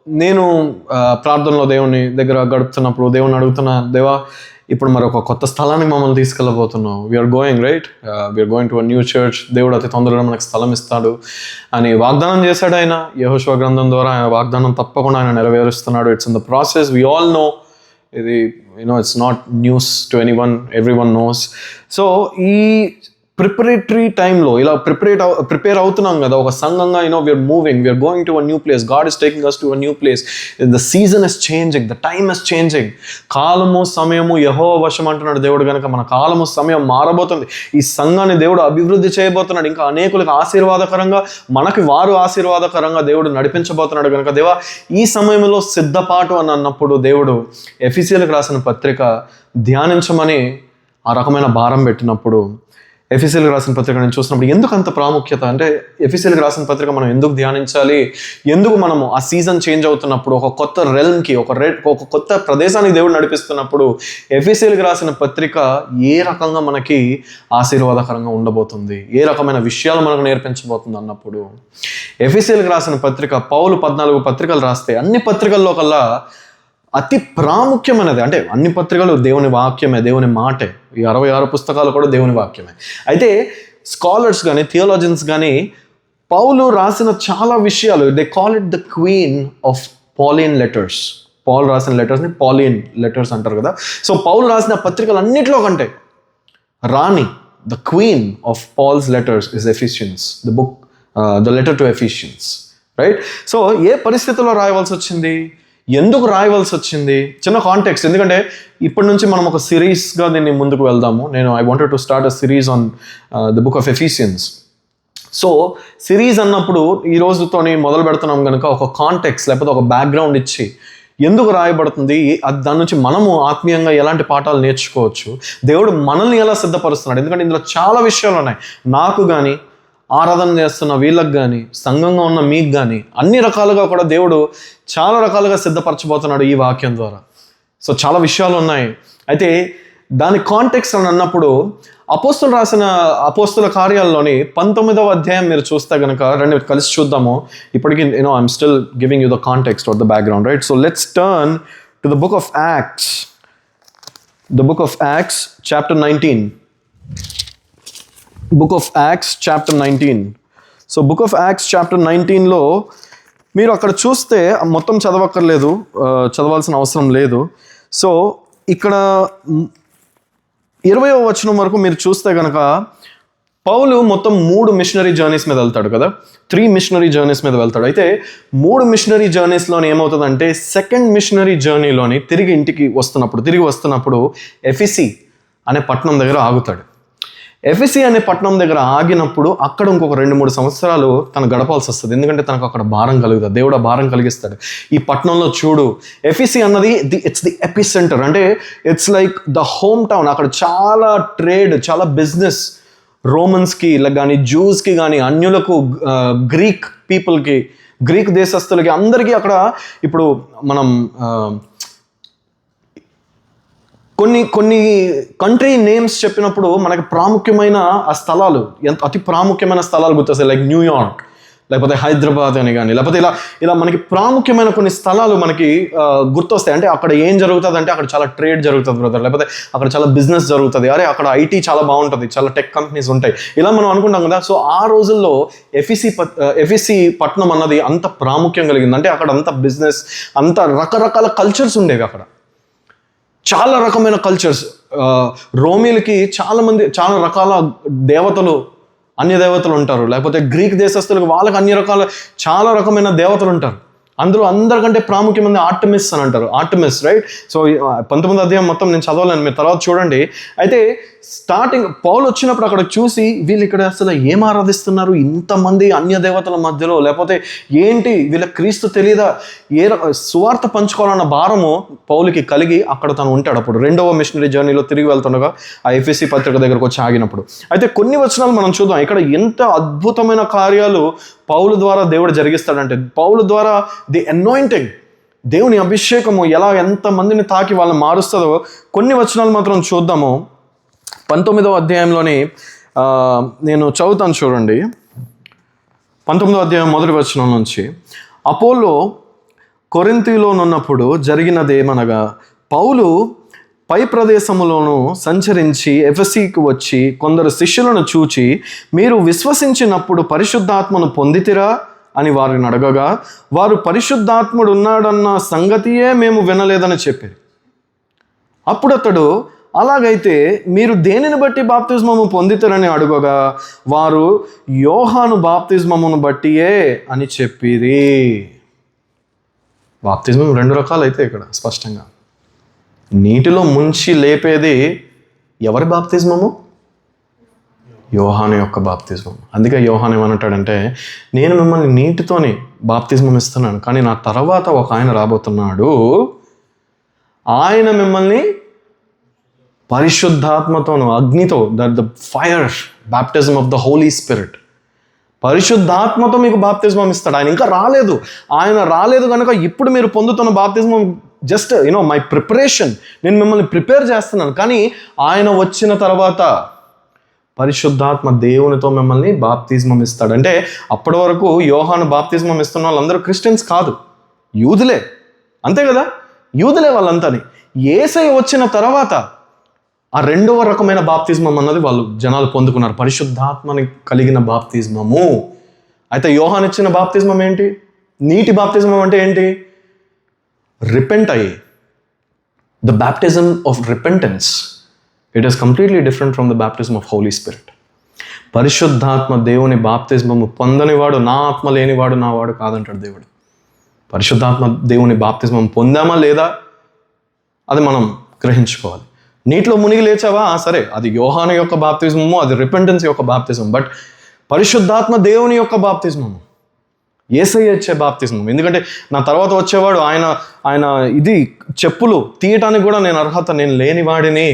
నేను ప్రార్థనలో దేవుని దగ్గర గడుపుతున్నప్పుడు దేవుని అడుగుతున్నా, దేవా ఇప్పుడు మరి ఒక కొత్త స్థలానికి మమ్మల్ని తీసుకెళ్ళబోతున్నాం. We're going right, we're going to a new church. దేవుడు అతి తొందరగా మనకు స్థలం ఇస్తాడు అని వాగ్దానం చేశాడు ఆయన. యెహోషువ గ్రంథం ద్వారా ఆయన వాగ్దానం తప్పకుండా ఆయన నెరవేరుస్తున్నాడు. It's in the process. We all know ఇది, it's not news to everyone knows. So ఈ ప్రిపరేటరీ టైంలో ఇలా ప్రిపేర్ అవుతున్నాం కదా ఒక సంఘంగా. We're moving, we're going to a new place. God is taking us to a new place. The season is changing, the time is changing. కాలము సమయము యెహోవా వశం అంటున్నాడు దేవుడు. కనుక మన కాలము సమయం మారబోతుంది. ఈ సంఘాన్ని దేవుడు అభివృద్ధి చేయబోతున్నాడు. ఇంకా అనేకులకు ఆశీర్వాదకరంగా, మనకి వారు ఆశీర్వాదకరంగా దేవుడు నడిపించబోతున్నాడు. కనుక దేవా ఈ సమయంలో సిద్ధపాటు అని అన్నప్పుడు దేవుడు ఎఫెసీయులకు రాసిన పత్రిక ధ్యానించమని ఆ రకమైన భారం పెట్టినప్పుడు, ఎఫెసీయులకు రాసిన పత్రిక నేను చూసినప్పుడు ఎందుకు అంత ప్రాముఖ్యత అంటే, ఎఫెసీయులకు రాసిన పత్రిక మనం ఎందుకు ధ్యానించాలి, ఎందుకు మనము ఆ సీజన్ చేంజ్ అవుతున్నప్పుడు ఒక కొత్త రెల్మ్కి, ఒక కొత్త ప్రదేశానికి దేవుడు నడిపిస్తున్నప్పుడు ఎఫెసీయులకు రాసిన పత్రిక ఏ రకంగా మనకి ఆశీర్వాదకరంగా ఉండబోతుంది, ఏ రకమైన విషయాలు మనకు నేర్పించబోతుంది అన్నప్పుడు, ఎఫెసీయులకు రాసిన పత్రిక పౌలు 14 పత్రికలు రాస్తే అన్ని పత్రికల్లో కల్లా అతి ప్రాముఖ్యమైనది, అంటే అన్ని పత్రికలు దేవుని వాక్యమే, దేవుని మాటే. ఈ 66 పుస్తకాలు కూడా దేవుని వాక్యమే. అయితే స్కాలర్స్ కానీ, థియోలాజియన్స్ కానీ పౌలు రాసిన చాలా విషయాలు, they call it the queen of Pauline letters. పౌలు రాసిన లెటర్స్ని పాలిన్ లెటర్స్ అంటారు కదా. సో పౌలు రాసిన పత్రికలు అన్నిట్లో కంటే రాణి, the queen of Paul's letters is Ephesians, the letter to Ephesians, right. So ఏ పరిస్థితుల్లో రాయవలసి వచ్చింది, ఎందుకు రాయవలసి వచ్చింది, చిన్న కాంటెక్స్ట్. ఎందుకంటే ఇప్పటి నుంచి మనం ఒక సిరీస్గా దీన్ని ముందుకు వెళ్దాము. I wanted to start a series on the book of Ephesians. So series అన్నప్పుడు ఈ రోజుతోని మొదలు పెడుతున్నాం కనుక ఒక కాంటెక్స్ట్ లేకపోతే ఒక బ్యాక్గ్రౌండ్ ఇచ్చి ఎందుకు రాయబడుతుంది, దాని నుంచి మనము ఆత్మీయంగా ఎలాంటి పాఠాలు నేర్చుకోవచ్చు, దేవుడు మనల్ని ఎలా సిద్ధపరుస్తున్నాడు. ఎందుకంటే ఇందులో చాలా విషయాలు ఉన్నాయి. నాకు కానీ, ఆరాధన చేస్తున్న వీళ్ళకి కానీ, సంఘంగా ఉన్న మీకు కానీ అన్ని రకాలుగా కూడా దేవుడు చాలా రకాలుగా సిద్ధపరచబోతున్నాడు ఈ వాక్యం ద్వారా. సో చాలా విషయాలు ఉన్నాయి. అయితే దాని కాంటెక్స్ట్ అని అన్నప్పుడు అపోస్తులు రాసిన అపోస్తుల కార్యాల్లోని 19వ అధ్యాయం మీరు చూస్తే కనుక రండి కలిసి చూద్దాము. ఇప్పటికీ I'm still giving you the context of the background, right. So let's turn to the book of Acts, the book of Acts chapter 19. Book of Acts chapter 19. So book of Acts chapter 19లో మీరు అక్కడ చూస్తే మొత్తం చదవక్కర్లేదు, చదవాల్సిన అవసరం లేదు. So ఇక్కడ 20వ వచనం వరకు మీరు చూస్తే కనుక పౌలు మొత్తం 3 మిషనరీ జర్నీస్ మీద వెళ్తాడు కదా, 3 మిషనరీ జర్నీస్ మీద వెళ్తాడు. అయితే 3 మిషనరీ జర్నీస్లోని ఏమవుతుందంటే, సెకండ్ మిషనరీ జర్నీలోని తిరిగి వస్తున్నప్పుడు ఎఫెసీ అనే పట్టణం దగ్గర ఆగుతాడు. ఎఫెసీ అనే పట్టణం దగ్గర ఆగినప్పుడు అక్కడ ఇంకొక 2-3 సంవత్సరాలు తను గడపాల్సి వస్తుంది. ఎందుకంటే తనకు అక్కడ భారం కలుగుతుంది, దేవుడు ఆ భారం కలిగిస్తాడు. ఈ పట్టణంలో చూడు, ఎఫెసీ అన్నది ఇట్స్ ది ఎపిసెంటర్, అంటే it's like the home town. అక్కడ చాలా ట్రేడ్, చాలా బిజినెస్, రోమన్స్కి కానీ, జూస్కి కానీ, అన్యులకు, గ్రీక్ పీపుల్కి, గ్రీక్ దేశస్తులకి అందరికీ అక్కడ. ఇప్పుడు మనం కొన్ని కంట్రీ నేమ్స్ చెప్పినప్పుడు మనకి ప్రాముఖ్యమైన ఆ స్థలాలు, అతి ప్రాముఖ్యమైన స్థలాలు గుర్తొస్తాయి. లైక్ న్యూయార్క్, లేకపోతే హైదరాబాద్ అని కానీ, లేకపోతే ఇలా మనకి ప్రాముఖ్యమైన కొన్ని స్థలాలు మనకి గుర్తొస్తాయి. అంటే అక్కడ ఏం జరుగుతుంది అంటే అక్కడ చాలా ట్రేడ్ జరుగుతుంది బ్రదర్, లేకపోతే అక్కడ చాలా బిజినెస్ జరుగుతుంది, అరే అక్కడ ఐటీ చాలా బాగుంటుంది, చాలా టెక్ కంపెనీస్ ఉంటాయి, ఇలా మనం అనుకుంటాం కదా. సో ఆ రోజుల్లో ఎఫెసీ పట్టణం అన్నది అంత ప్రాముఖ్యం కలిగింది. అంటే అక్కడ అంత బిజినెస్, అంత రకరకాల కల్చర్స్ ఉండేవి అక్కడ, చాలా రకమైన కల్చర్స్. రోమీలకి చాలా రకాల దేవతలు, అన్య దేవతలు ఉంటారు. లేకపోతే గ్రీక్ దేశస్తులకు వాళ్ళకి అన్ని రకాల చాలా రకమైన దేవతలు ఉంటారు. అందులో అందరికంటే ప్రాముఖ్యమైన ఆర్టమిస్ అని అంటారు, ఆర్టమిస్, రైట్. సో 19వ అధ్యాయం మొత్తం నేను చదవలేను, మీరు తర్వాత చూడండి. అయితే స్టార్టింగ్ పౌలు వచ్చినప్పుడు అక్కడ చూసి వీళ్ళు ఇక్కడ అసలు ఏం ఆరాధిస్తున్నారు ఇంతమంది అన్య దేవతల మధ్యలో, లేకపోతే ఏంటి వీళ్ళ క్రీస్తు తెలీదా, సువార్త పంచుకోవాలన్న భారము పౌలుకి కలిగి అక్కడ తను ఉంటాడు. అప్పుడు 2వ మిషనరీ జర్నీలో తిరిగి వెళ్తుండగా ఆ ఎఫెసీ పత్రిక దగ్గరకు వచ్చి ఆగినప్పుడు. అయితే కొన్ని వచనాలు మనం చూద్దాం. ఇక్కడ ఎంత అద్భుతమైన కార్యాలు పౌలు ద్వారా దేవుడు జరిగిస్తాడంటే, పౌలు ద్వారా ది అనాయింటింగ్, దేవుని అభిషేకము ఎలా ఎంతమందిని తాకి వాళ్ళని మారుస్తుందో కొన్ని వచనాలు మాత్రం చూద్దాము. 19వ అధ్యాయంలోని నేను చదువుతాను చూడండి. 19వ అధ్యాయం మొదటి వచనం నుంచి, అపోలో కొరింథీలోనున్నప్పుడు జరిగినదేమనగా, పౌలు పై ప్రదేశములోను సంచరించి ఎఫెసీకి వచ్చి కొందరు శిష్యులను చూచి, మీరు విశ్వసించినప్పుడు పరిశుద్ధాత్మను పొందితిరా అని వారిని అడగగా, వారు పరిశుద్ధాత్ముడు ఉన్నాడన్న సంగతియే మేము వినలేదని చెప్పారు. అప్పుడు అతడు, అలాగైతే మీరు దేనిని బట్టి బాప్తిస్మము పొందితారని అడుగగా, వారు యోహాను బాప్తిస్మమును బట్టియే అని చెప్పిరి. బాప్తిస్మం 2 రకాలైతే ఇక్కడ స్పష్టంగా. నీటిలో ముంచి లేపేది ఎవరి బాప్తిస్మము? యోహాను యొక్క బాప్తిస్మం. అందుకే యోహాను ఏమంటాడంటే, నేను మిమ్మల్ని నీటితోని బాప్తిస్మం ఇస్తున్నాను, కానీ నా తర్వాత ఒక ఆయన రాబోతున్నాడు, ఆయన మిమ్మల్ని పరిశుద్ధాత్మతోను, అగ్నితో, the fire baptism of the holy spirit, పరిశుద్ధాత్మతో మీకు బాప్తిజం ఇస్తాడు. ఆయన ఇంకా రాలేదు. ఆయన రాలేదు కనుక ఇప్పుడు మీరు పొందుతున్న బాప్తిజం జస్ట్ మై ప్రిపరేషన్, నేను మిమ్మల్ని ప్రిపేర్ చేస్తున్నాను. కానీ ఆయన వచ్చిన తర్వాత పరిశుద్ధాత్మ దేవునితో మిమ్మల్ని బాప్తిజం ఇస్తాడు. అంటే అప్పటి వరకు యోహాను బాప్తిజం ఇస్తున్న వాళ్ళందరూ క్రిస్టియన్స్ కాదు, యూదులే. అంతే కదా, యూదులే వాళ్ళంతాని. యేసయ్య వచ్చిన తర్వాత ఆ 2వ రకమైన బాప్తిజమం అన్నది వాళ్ళు జనాలు పొందుకున్నారు, పరిశుద్ధాత్మని కలిగిన బాప్తిజమము. అయితే యోహాను ఇచ్చిన బాప్తిజమం ఏంటి? నీటి బాప్తిజమం అంటే ఏంటి? రిపెంట్ అయ్యి, the baptism of repentance. It is completely different from the baptism of holy spirit. పరిశుద్ధాత్మ దేవుని బాప్తిజమము పొందనివాడు, నా ఆత్మ లేనివాడు నా వాడు కాదంటాడు దేవుడు. పరిశుద్ధాత్మ దేవుని బాప్తిజమం పొందామా లేదా అది మనం గ్రహించుకోవాలి. నీటిలో మునిగి లేచావా, సరే, అది యోహాను యొక్క బాప్తిజమము, అది రిపెంటెన్స్ యొక్క బాప్తిజం. బట్ పరిశుద్ధాత్మ దేవుని యొక్క బాప్తిజమము, యేసయ్య ఇచ్చే బాప్తిజమం. ఎందుకంటే నా తర్వాత వచ్చేవాడు ఆయన ఇది చెప్పులు తీయటానికి కూడా నేను లేనివాడిని,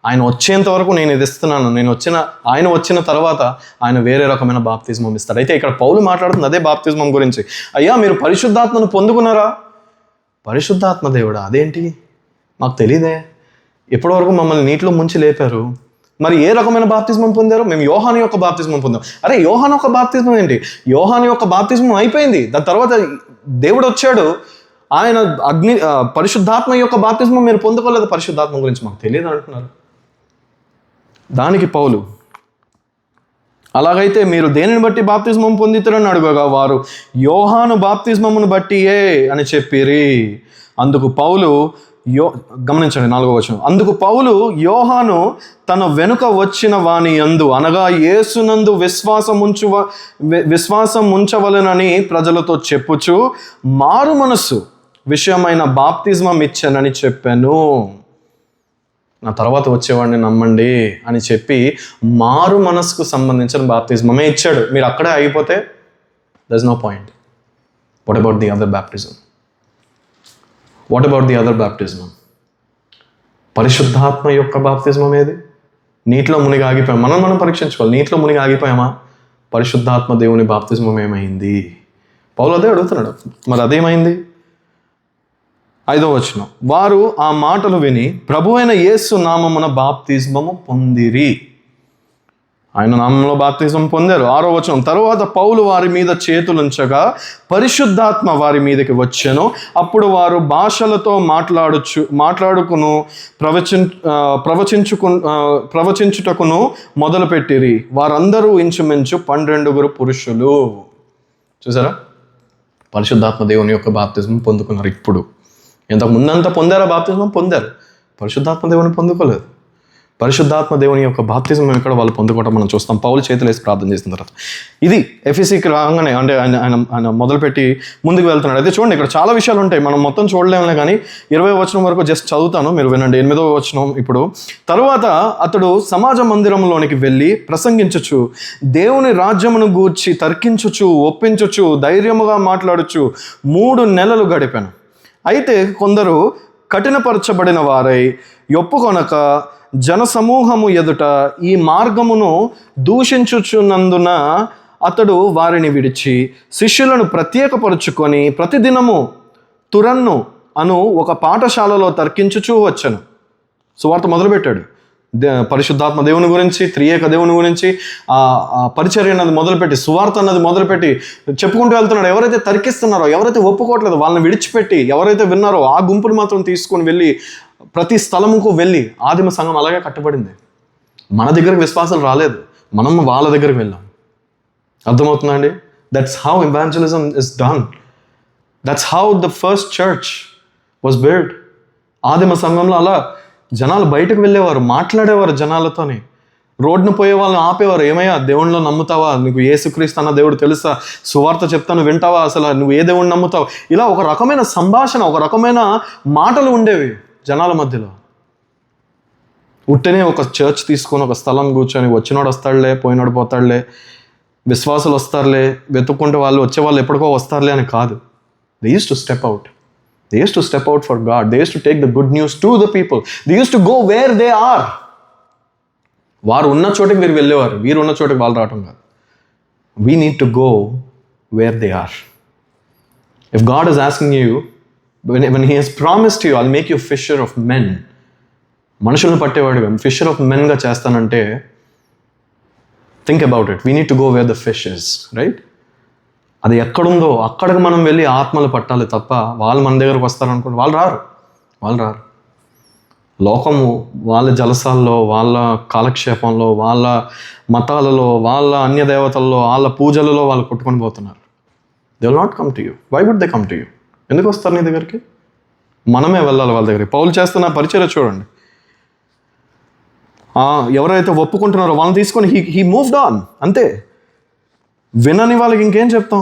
ఆయన వచ్చేంత వరకు నేను ఇది ఇస్తున్నాను, ఆయన వచ్చిన తర్వాత ఆయన వేరే రకమైన బాప్తిజమం ఇస్తాడు. అయితే ఇక్కడ పౌలు మాట్లాడుతుంది అదే బాప్తిజమం గురించి. అయ్యా, మీరు పరిశుద్ధాత్మను పొందుకున్నారా? పరిశుద్ధాత్మ దేవుడా, అదేంటి మాకు తెలియదే, ఇప్పటివరకు మమ్మల్ని నీటిలో ముంచి లేపారు, మరి ఏ రకమైన బాప్తిజమం పొందారు? మేము యోహాను యొక్క బాప్తిజమం పొందాం. అరే, యోహాను యొక్క బాప్తిజమం ఏంటి? యోహాను యొక్క బాప్తిజమం అయిపోయింది, దాని తర్వాత దేవుడు వచ్చాడు, ఆయన పరిశుద్ధాత్మ యొక్క బాప్తిజమం మీరు పొందుకోలేదు, పరిశుద్ధాత్మ గురించి మాకు తెలియదు అంటున్నారు. దానికి పౌలు, అలాగైతే మీరు దేనిని బట్టి బాప్తిజమం పొందితారని అడుగగా, వారు యోహాను బాప్తిజమమును బట్టియే అని చెప్పిరి. అందుకు పౌలు గమనించండి 4వ వచనం. అందుకు పౌలు, యోహాను తన వెనుక వచ్చిన వాని యందు, అనగా యేసునందు విశ్వాసం ఉంచవలెనని ప్రజలతో చెప్పుచు మారు మనస్సు విషయమైన బాప్తిజమం ఇచ్చానని చెప్పాను. నా తర్వాత వచ్చేవాడిని నమ్మండి అని చెప్పి మారు మనస్సుకు సంబంధించిన బాప్తిజమమే ఇచ్చాడు. మీరు అక్కడే అయిపోతే there is no point. What about the other baptism? What about the other baptism? పరిశుద్ధాత్మ యొక్క బాప్తిజమం ఏది? నీటిలో మునిగి ఆగిపోయాం. మనం పరీక్షించుకోవాలి. నీటిలో మునిగి ఆగిపోయామా? పరిశుద్ధాత్మ దేవుని బాప్తిజమం ఏమైంది? పౌలు అదే అడుగుతున్నాడు. మరి అదేమైంది? 5వ వచనం. వారు ఆ మాటలు విని ప్రభువైన యేసు నామమున బాప్తిజమము పొందిరి. ఆయన నామంలో బాప్తిజం పొందారు. 6వ వచనం. తరువాత పౌలు వారి మీద చేతులుంచగా పరిశుద్ధాత్మ వారి మీదకి వచ్చెను. అప్పుడు వారు భాషలతో మాట్లాడుకును ప్రవచించుటకును మొదలుపెట్టిరి. వారందరూ ఇంచుమించు 12 పురుషులు. చూసారా, పరిశుద్ధాత్మ దేవుని యొక్క బాప్తిజం పొందుకున్నారు. ఇప్పుడు ఇంతకు ముందంతా పొందారా? బాప్తిజం పొందారు, పరిశుద్ధాత్మ దేవుని పొందుకోలేదు. పరిశుద్ధాత్మ దేవుని యొక్క బాప్తిజం ఇక్కడ వాళ్ళు పొందుకోవడం మనం చూస్తాం. పౌలు చేతులు వేసి ప్రార్థన చేసిన తర్వాత ఇది ఎఫెసీకి రాగానే, అంటే ఆయన మొదలుపెట్టి ముందుకు వెళ్తున్నాడు. అయితే చూడండి, ఇక్కడ చాలా విషయాలు ఉంటాయి, మనం మొత్తం చూడలేములే, కానీ 20వ వచనం వరకు జస్ట్ చదువుతాను, మీరు వినండి. 8వ వచనం. ఇప్పుడు తరువాత అతడు సమాజ మందిరంలోనికి వెళ్ళి ప్రసంగించుచు దేవుని రాజ్యమును గూర్చి తర్కించుచు ఒప్పించుచు ధైర్యముగా మాట్లాడుచు 3 నెలలు గడిపాను. అయితే కొందరు కఠినపరచబడిన వారై ఒప్పుకొనక జనసమూహము ఎదుట ఈ మార్గమును దూషించుచున్నందున అతడు వారిని విడిచి శిష్యులను ప్రత్యేకపరుచుకొని ప్రతిదినము తురన్ను అను ఒక పాఠశాలలో తర్కించుచూ వచ్చాను. సువార్త మొదలుపెట్టాడు. పరిశుద్ధాత్మ దేవుని గురించి, త్రియేక దేవుని గురించి ఆ పరిచర్య అన్నది మొదలుపెట్టి, సువార్త అన్నది మొదలుపెట్టి చెప్పుకుంటూ వెళ్తున్నాడు. ఎవరైతే తర్కిస్తున్నారో, ఎవరైతే ఒప్పుకోవట్లేదు, వాళ్ళని విడిచిపెట్టి ఎవరైతే విన్నారో ఆ గుంపుని మాత్రం తీసుకొని వెళ్ళి ప్రతి స్థలముకు వెళ్ళి ఆదిమ సంఘం అలాగే కట్టబడింది. మన దగ్గరికి విశ్వాసాలు రాలేదు, మనం వాళ్ళ దగ్గరికి వెళ్ళాం. అర్థమవుతుందండి? That's how evangelism is done. That's how the first church was build. ఆదిమ సంఘంలో అలా జనాలు బయటకు వెళ్ళేవారు, మాట్లాడేవారు జనాలతోని. రోడ్డును పోయే వాళ్ళని ఆపేవారు. ఏమయ్యా, దేవుణ్ణిలో నమ్ముతావా? నీకు యేసుక్రీస్తు అన్న దేవుడు తెలుసా? సువార్త చెప్తాను వింటావా? అసలు నువ్వు ఏ దేవుడిని నమ్ముతావు? ఇలా ఒక రకమైన సంభాషణ, ఒక రకమైన మాటలు ఉండేవి జనాల మధ్యలో. ఉట్టనే ఒక చర్చ్ తీసుకొని ఒక స్థలం కూర్చొని వచ్చినోడు వస్తాడులే, పోయినోడు పోతాడులే, విశ్వాసులు వస్తారులే, వెతుక్కుంటే వాళ్ళు వచ్చేవాళ్ళు ఎప్పటికో వస్తారులే అని కాదు. They use to step out. They used to step out for God. They used to take the good news to the people. They used to go where they are. వారు ఉన్న చోటికి వీరు వెళ్ళేవారు, వీరు ఉన్న చోటికి వాళ్ళు రావటం కాదు. We need to go where they are. If God is asking you, when He has promised you, I'll make you fisher of men, మనుషులను పట్టేవాడుగా ఫిషర్ ఆఫ్ మెన్గా చేస్తానంటే, think about it. We need to go where the fish is, right? అది ఎక్కడుందో అక్కడికి మనం వెళ్ళి ఆత్మలు పట్టాలి తప్ప వాళ్ళు మన దగ్గరకు వస్తారనుకోండి, వాళ్ళు రారు. లోకము వాళ్ళ జలసాల్లో, వాళ్ళ కాలక్షేపంలో, వాళ్ళ మతాలలో, వాళ్ళ అన్య దేవతల్లో, వాళ్ళ పూజలలో వాళ్ళు కొట్టుకొని పోతున్నారు. They will not come to you. Why would they come to you? ఎందుకు వస్తారు నీ దగ్గరికి? మనమే వెళ్ళాలి వాళ్ళ దగ్గరికి. పౌలు చేస్తున్న పరిచర్య చూడండి. ఎవరైతే ఒప్పుకుంటున్నారో వాళ్ళని తీసుకొని హీ మూవ్డ్ ఆన్. అంతే. వినని వాళ్ళకి ఇంకేం చెప్తాం?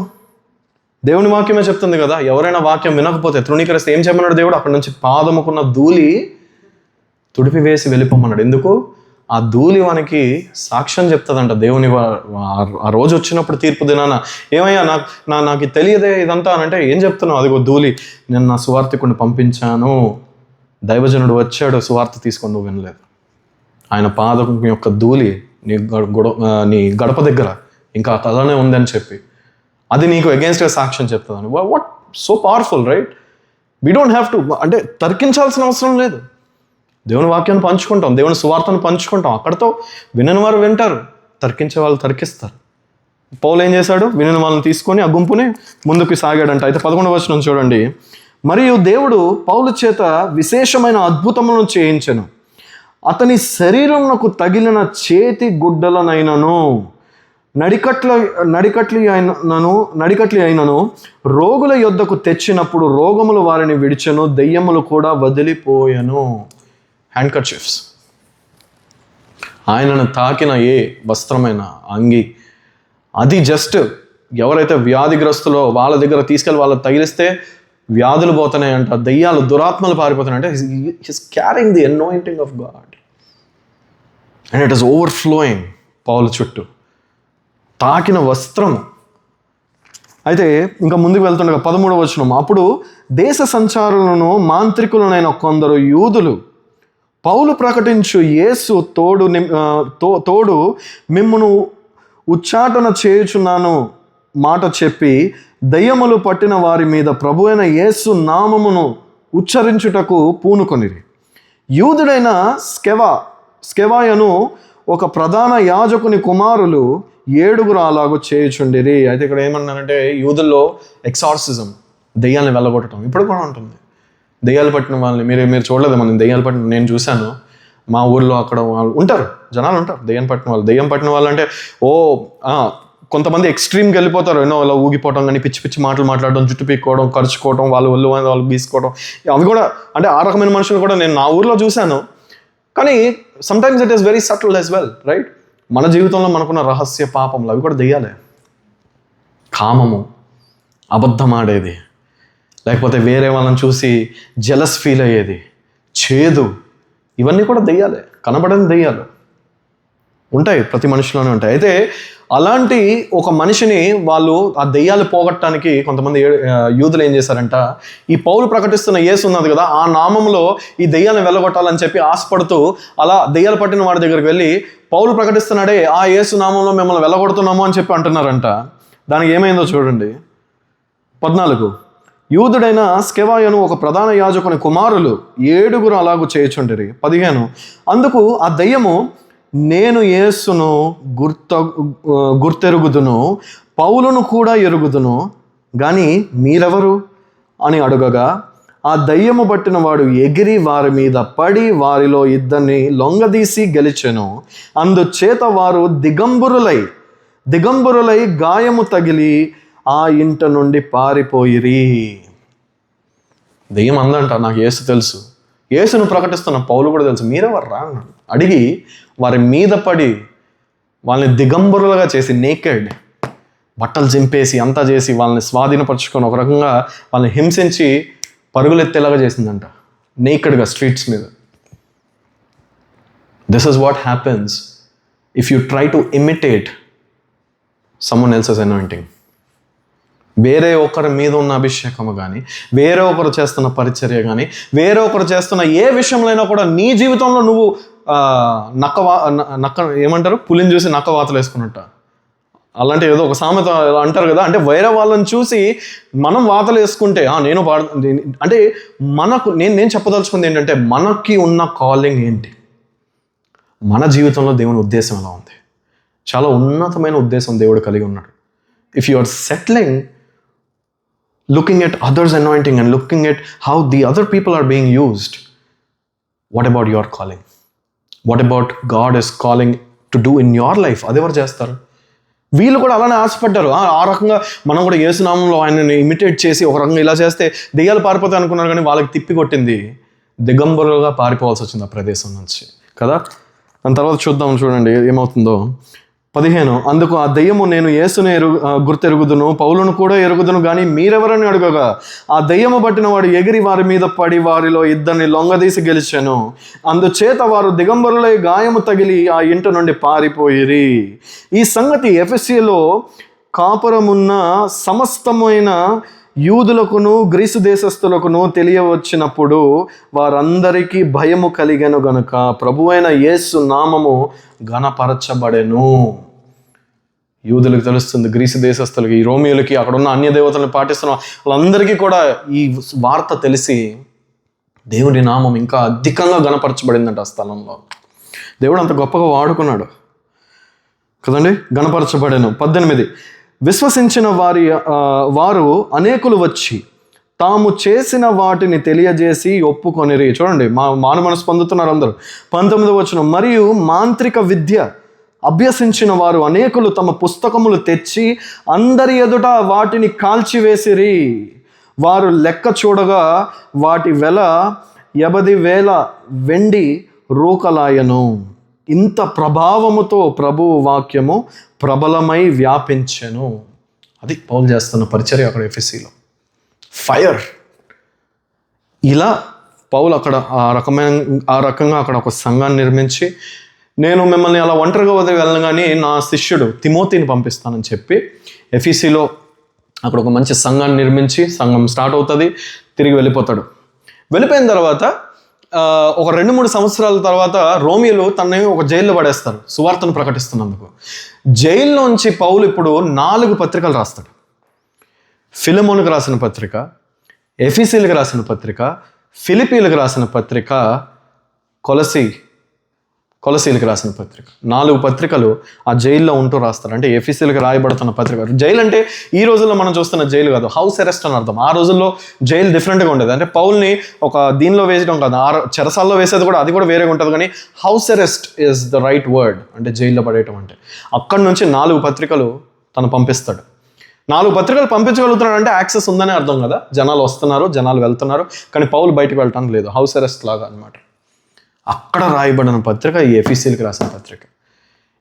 దేవుని వాక్యమే చెప్తుంది కదా. ఎవరైనా వాక్యం వినకపోతే తృణీకరిస్తే ఏం చెప్పమన్నాడు దేవుడు? అక్కడి నుంచి పాదముకున్న ధూళి తుడిపివేసి వెళ్ళిపోమన్నాడు. ఎందుకు? ఆ ధూళి వానికి సాక్ష్యం చెప్తుందంట. దేవుని ఆ రోజు వచ్చినప్పుడు తీర్పు దినాన, ఏమయ్యా నాకు తెలియదే ఇదంతా అని అంటే, ఏం చెప్తున్నావు? అదిగో ధూళి, నేను నా సువార్తికుడిని పంపించాను, దైవజనుడు వచ్చాడు, సువార్త తీసుకొని నువ్వు వినలేదు. ఆయన పాదం యొక్క ధూళి నీ గడప దగ్గర ఇంకా అలానే ఉందని చెప్పి అది నీకు అగేన్స్ట్గా సాక్ష్యం చెప్తుందని. What so powerful, right? We don't have to, అంటే తర్కించాల్సిన అవసరం లేదు. దేవుని వాక్యాన్ని పంచుకుంటాం, దేవుని సువార్తను పంచుకుంటాం. అక్కడితో వినని వారు వింటారు, తర్కించే వాళ్ళు తర్కిస్తారు. పౌలు ఏం చేశాడు? వినని వాళ్ళని తీసుకొని ఆ గుంపుని ముందుకు సాగాడంట. అయితే 11వ వచనం చూడండి. మరియు దేవుడు పౌలు చేత విశేషమైన అద్భుతములను చేయించెను. అతని శరీరమునకు తగిలిన చేతి గుడ్డలనైనను నడికట్లి అయినను రోగుల యొద్దకు తెచ్చినప్పుడు రోగములు వారిని విడిచెను, దెయ్యములు కూడా వదిలిపోయెను. Hand kerchiefs. ఆయనను తాకిన ఏ వస్త్రమైన అంగి, అది జస్ట్ ఎవరైతే వ్యాధిగ్రస్తులో వాళ్ళ దగ్గర తీసుకెళ్ళి వాళ్ళకి తగిలిస్తే వ్యాధులు పోతున్నాయంట, దెయ్యాలు దురాత్మలు పారిపోతున్నాయంటే he's carrying the anointing of God and it is overflowing పౌలు చుట్టూ. తాకిన వస్త్రం. అయితే ఇంకా ముందుకు వెళ్తుండగా 13వ వచనం. అప్పుడు దేశ సంచారులను మాంత్రికులనైన కొందరు యూదులు పౌలు ప్రకటించు యేసు తోడు మిమ్మును ఉచ్చాటన చేయుచున్నాను మాట చెప్పి దయ్యములు పట్టిన వారి మీద ప్రభు అయిన యేసు నామమును ఉచ్చరించుటకు పూనుకొనిరి. యూదుడైన స్కెవాయను ఒక ప్రధాన యాజకుని కుమారులు 7 అలాగూ చేయుచుండిరి. అయితే ఇక్కడ ఏమన్నానంటే, యూదుల్లో ఎక్సార్సిజం, దెయ్యాలను వెళ్ళగొట్టడం ఇప్పుడు కూడా ఉంటుంది. దెయ్యాలు పట్టిన వాళ్ళని మీరు చూడలేదు. మనం దెయ్యాలు పట్టిన, నేను చూశాను మా ఊర్లో. అక్కడ వాళ్ళు ఉంటారు, జనాలు ఉంటారు దెయ్యం పట్టిన వాళ్ళు అంటే కొంతమంది ఎక్స్ట్రీమ్కి వెళ్ళిపోతారు. ఎన్నో అలా ఊగిపోవడం కానీ, పిచ్చి పిచ్చి మాటలు మాట్లాడడం, జుట్టు పీక్కోవడం, ఖర్చుకోవడం, వాళ్ళు గీసుకోవడం, అవి కూడా అంటే ఆ రకమైన మనుషులు కూడా నేను నా ఊర్లో చూశాను. కానీ sometimes it is very subtle as well, right? మన జీవితంలో మనకున్న రహస్య పాపములు అవి కూడా దెయ్యాలే. కామము, అబద్ధం ఆడేది, లేకపోతే వేరే వాళ్ళని చూసి జెలస్ ఫీల్ అయ్యేది, చేదు, ఇవన్నీ కూడా దెయ్యాలే. కనబడని దెయ్యాలు ఉంటాయి, ప్రతి మనిషిలోనే ఉంటాయి. అయితే అలాంటి ఒక మనిషిని వాళ్ళు ఆ దెయ్యాలు పోగొట్టడానికి కొంతమంది యూదులు ఏం చేశారంట, ఈ పౌలు ప్రకటిస్తున్న యేసు ఉన్నది కదా, ఆ నామంలో ఈ దెయ్యాలను వెళ్ళగొట్టాలని చెప్పి ఆశపడుతూ అలా దెయ్యాలు పట్టిన వాడి దగ్గరికి వెళ్ళి, పౌలు ప్రకటిస్తున్నాడే ఆ యేసు నామంలో మిమ్మల్ని వెళ్ళగొడుతున్నాము అని చెప్పి అంటున్నారంట. దానికి ఏమైందో చూడండి. 14. యూదుడైన స్కెవాయను ఒక ప్రధాన యాజకుని కుమారులు 7 అలాగూ చేయుచుండిరి. 15 అందుకు ఆ దయ్యము, నేను యేసును గుర్తెరుగుదును, పౌలును కూడా ఎరుగుదును, కానీ మీరెవరు అని అడుగగా, ఆ దయ్యము పట్టిన వాడు ఎగిరి వారి మీద పడి వారిలో 2 లొంగదీసి గెలిచెను. అందుచేత వారు దిగంబరులై గాయము తగిలి ఆ ఇంట నుండి పారిపోయిరి. దెయ్యం అందంట, నాకు యేసు తెలుసు, యేసును ప్రకటిస్తున్న పౌలు కూడా తెలుసు, మీరెవర్రా అన్నాడు. అడిగి వారి మీద పడి వాళ్ళని దిగంబరులుగా చేసి, నేకెడ్, బట్టలు చింపేసి అంతా చేసి వాళ్ళని స్వాధీనపరుచుకొని ఒక రకంగా వాళ్ళని హింసించి పరుగులెత్తేలాగా చేసిందంట, నేకెడ్గా స్ట్రీట్స్ మీద. This is what happens if you try to imitate someone else's anointing. వేరే ఒకరి మీద ఉన్న అభిషేకము కానీ, వేరే ఒకరు చేస్తున్న పరిచర్య కానీ, వేరే ఒకరు చేస్తున్న ఏ విషయంలో అయినా కూడా నీ జీవితంలో నువ్వు నక్క ఏమంటారు, పులిని చూసి నక్క వాతలు వేసుకున్నట్ట. అలాంటి ఏదో ఒక సామెత అంటారు కదా, అంటే వేరే వాళ్ళని చూసి మనం వాతలు వేసుకుంటే నేను అంటే మనకు నేను చెప్పదలుచుకుంది ఏంటంటే, మనకి ఉన్న కాలింగ్ ఏంటి, మన జీవితంలో దేవుని ఉద్దేశం ఎలా ఉంది. చాలా ఉన్నతమైన ఉద్దేశం దేవుడు కలిగి ఉన్నాడు. If you are settling looking at others' anointing and looking at how the other people are being used, what about your calling? What about God is calling to do in your life? అదెవరు చేస్తారు? వీళ్ళు కూడా అలానే ఆశపడ్డారు. ఆ రకంగా మనం కూడా యేసునామంలో ఆయనని imitate చేసి ఒక రకంగా ఇలా చేస్తే దెయ్యాలు పారిపోతాయి అనుకున్నారు, కానీ వాళ్ళకి తిప్పి కొట్టింది, దిగంబరులుగా పారిపోవాల్సి వచ్చింది ఆ ప్రదేశం నుంచి కదా. దాని తర్వాత చూడండి ఏమవుతుందో. 15 అందుకు ఆ దయ్యము, నేను యేసును గుర్తెరుగుదును, పౌలును కూడా ఎరుగుదును, కానీ మీరెవరని అడుగగా, ఆ దయ్యము పట్టిన వాడు ఎగిరి వారి మీద పడి వారిలో 2 లొంగదీసి గెలిచెను. అందుచేత వారు దిగంబరులై గాయము తగిలి ఆ ఇంట నుండి పారిపోయిరి. ఈ సంగతి ఎఫెసీలో కాపురమున్న సమస్తమైన యూదులకును గ్రీసు దేశస్థులకును తెలియవచ్చినప్పుడు వారందరికీ భయము కలిగెను గనుక ప్రభువైన యేసు నామము ఘనపరచబడెను. యూదులకు తెలుస్తుంది, గ్రీసు దేశస్థులకి, ఈ రోమియోలకి, అక్కడ ఉన్న అన్య దేవతలను పాటిస్తున్న వాళ్ళందరికీ కూడా ఈ వార్త తెలిసి దేవుని నామం ఇంకా అధికంగా ఘనపరచబడిందంట ఆ స్థలంలో. దేవుడు అంత గొప్పగా వాడుకున్నాడు కదండి. ఘనపరచబడెను. 18 విశ్వసించిన వారు అనేకులు వచ్చి తాము చేసిన వాటిని తెలియజేసి ఒప్పుకొనిరి. చూడండి, మాను మనసు పొందుతున్నారు అందరూ. 19 మరియు మాంత్రిక విద్య అభ్యసించిన వారు అనేకులు తమ పుస్తకములు తెచ్చి అందరి ఎదుట వాటిని కాల్చివేసిరి. వారు లెక్క చూడగా వాటి వెల 80,000 వెండి రూకలాయను. ఇంత ప్రభావముతో ప్రభువు వాక్యము ప్రబలమై వ్యాపించెను. అది పౌలు చేస్తున్న పరిచర్య అక్కడ ఎఫెసీలో. ఫైర్. ఇలా పౌలు అక్కడ ఆ రకంగా అక్కడ ఒక సంఘాన్ని నిర్మించి, నేను మిమ్మల్ని అలా ఒంటరిగా వదిలి వెళ్ళను కానీ నా శిష్యుడు తిమోతిని పంపిస్తానని చెప్పి ఎఫెసీలో అక్కడ ఒక మంచి సంఘాన్ని నిర్మించి, సంఘం స్టార్ట్ అవుతుంది, తిరిగి వెళ్ళిపోతాడు. వెళ్ళిపోయిన తర్వాత ఒక 2-3 సంవత్సరాల తర్వాత రోమియోలు తనని ఒక జైల్లో పడేస్తారు సువార్తను ప్రకటిస్తున్నందుకు. జైల్లోంచి పౌలు ఇప్పుడు 4 పత్రికలు రాస్తాడు. ఫిలెమోనుకు రాసిన పత్రిక, ఎఫెసీలకు రాసిన పత్రిక, ఫిలిప్పీలకు రాసిన పత్రిక, కొలసీలకు రాసిన పత్రిక. 4 పత్రికలు ఆ జైల్లో ఉంటూ రాస్తారు. అంటే ఎఫెసీలకు రాయబడుతున్న పత్రిక. జైలు అంటే ఈ రోజుల్లో మనం చూస్తున్న జైలు కాదు, హౌస్ అరెస్ట్ అని అర్థం. ఆ రోజుల్లో జైలు డిఫరెంట్గా ఉండేది. అంటే పౌల్ని ఒక దీనిలో వేయడం కాదు, చెరసాల్లో వేసేది కూడా, అది కూడా వేరేగా ఉంటుంది. కానీ house arrest is the right word, అంటే జైల్లో పడేయటం అంటే. అక్కడి నుంచి 4 పత్రికలు తను పంపిస్తాడు. 4 పత్రికలు పంపించగలుగుతున్నాడు అంటే యాక్సెస్ ఉందనే అర్థం కదా. జనాలు వస్తున్నారు, జనాలు వెళ్తున్నారు, కానీ పౌలు బయటకు వెళ్ళటానికి లేదు. హౌస్ అరెస్ట్ లాగా అనమాట. అక్కడ రాయబడిన పత్రిక ఈ ఎఫెసీలకు రాసిన పత్రిక.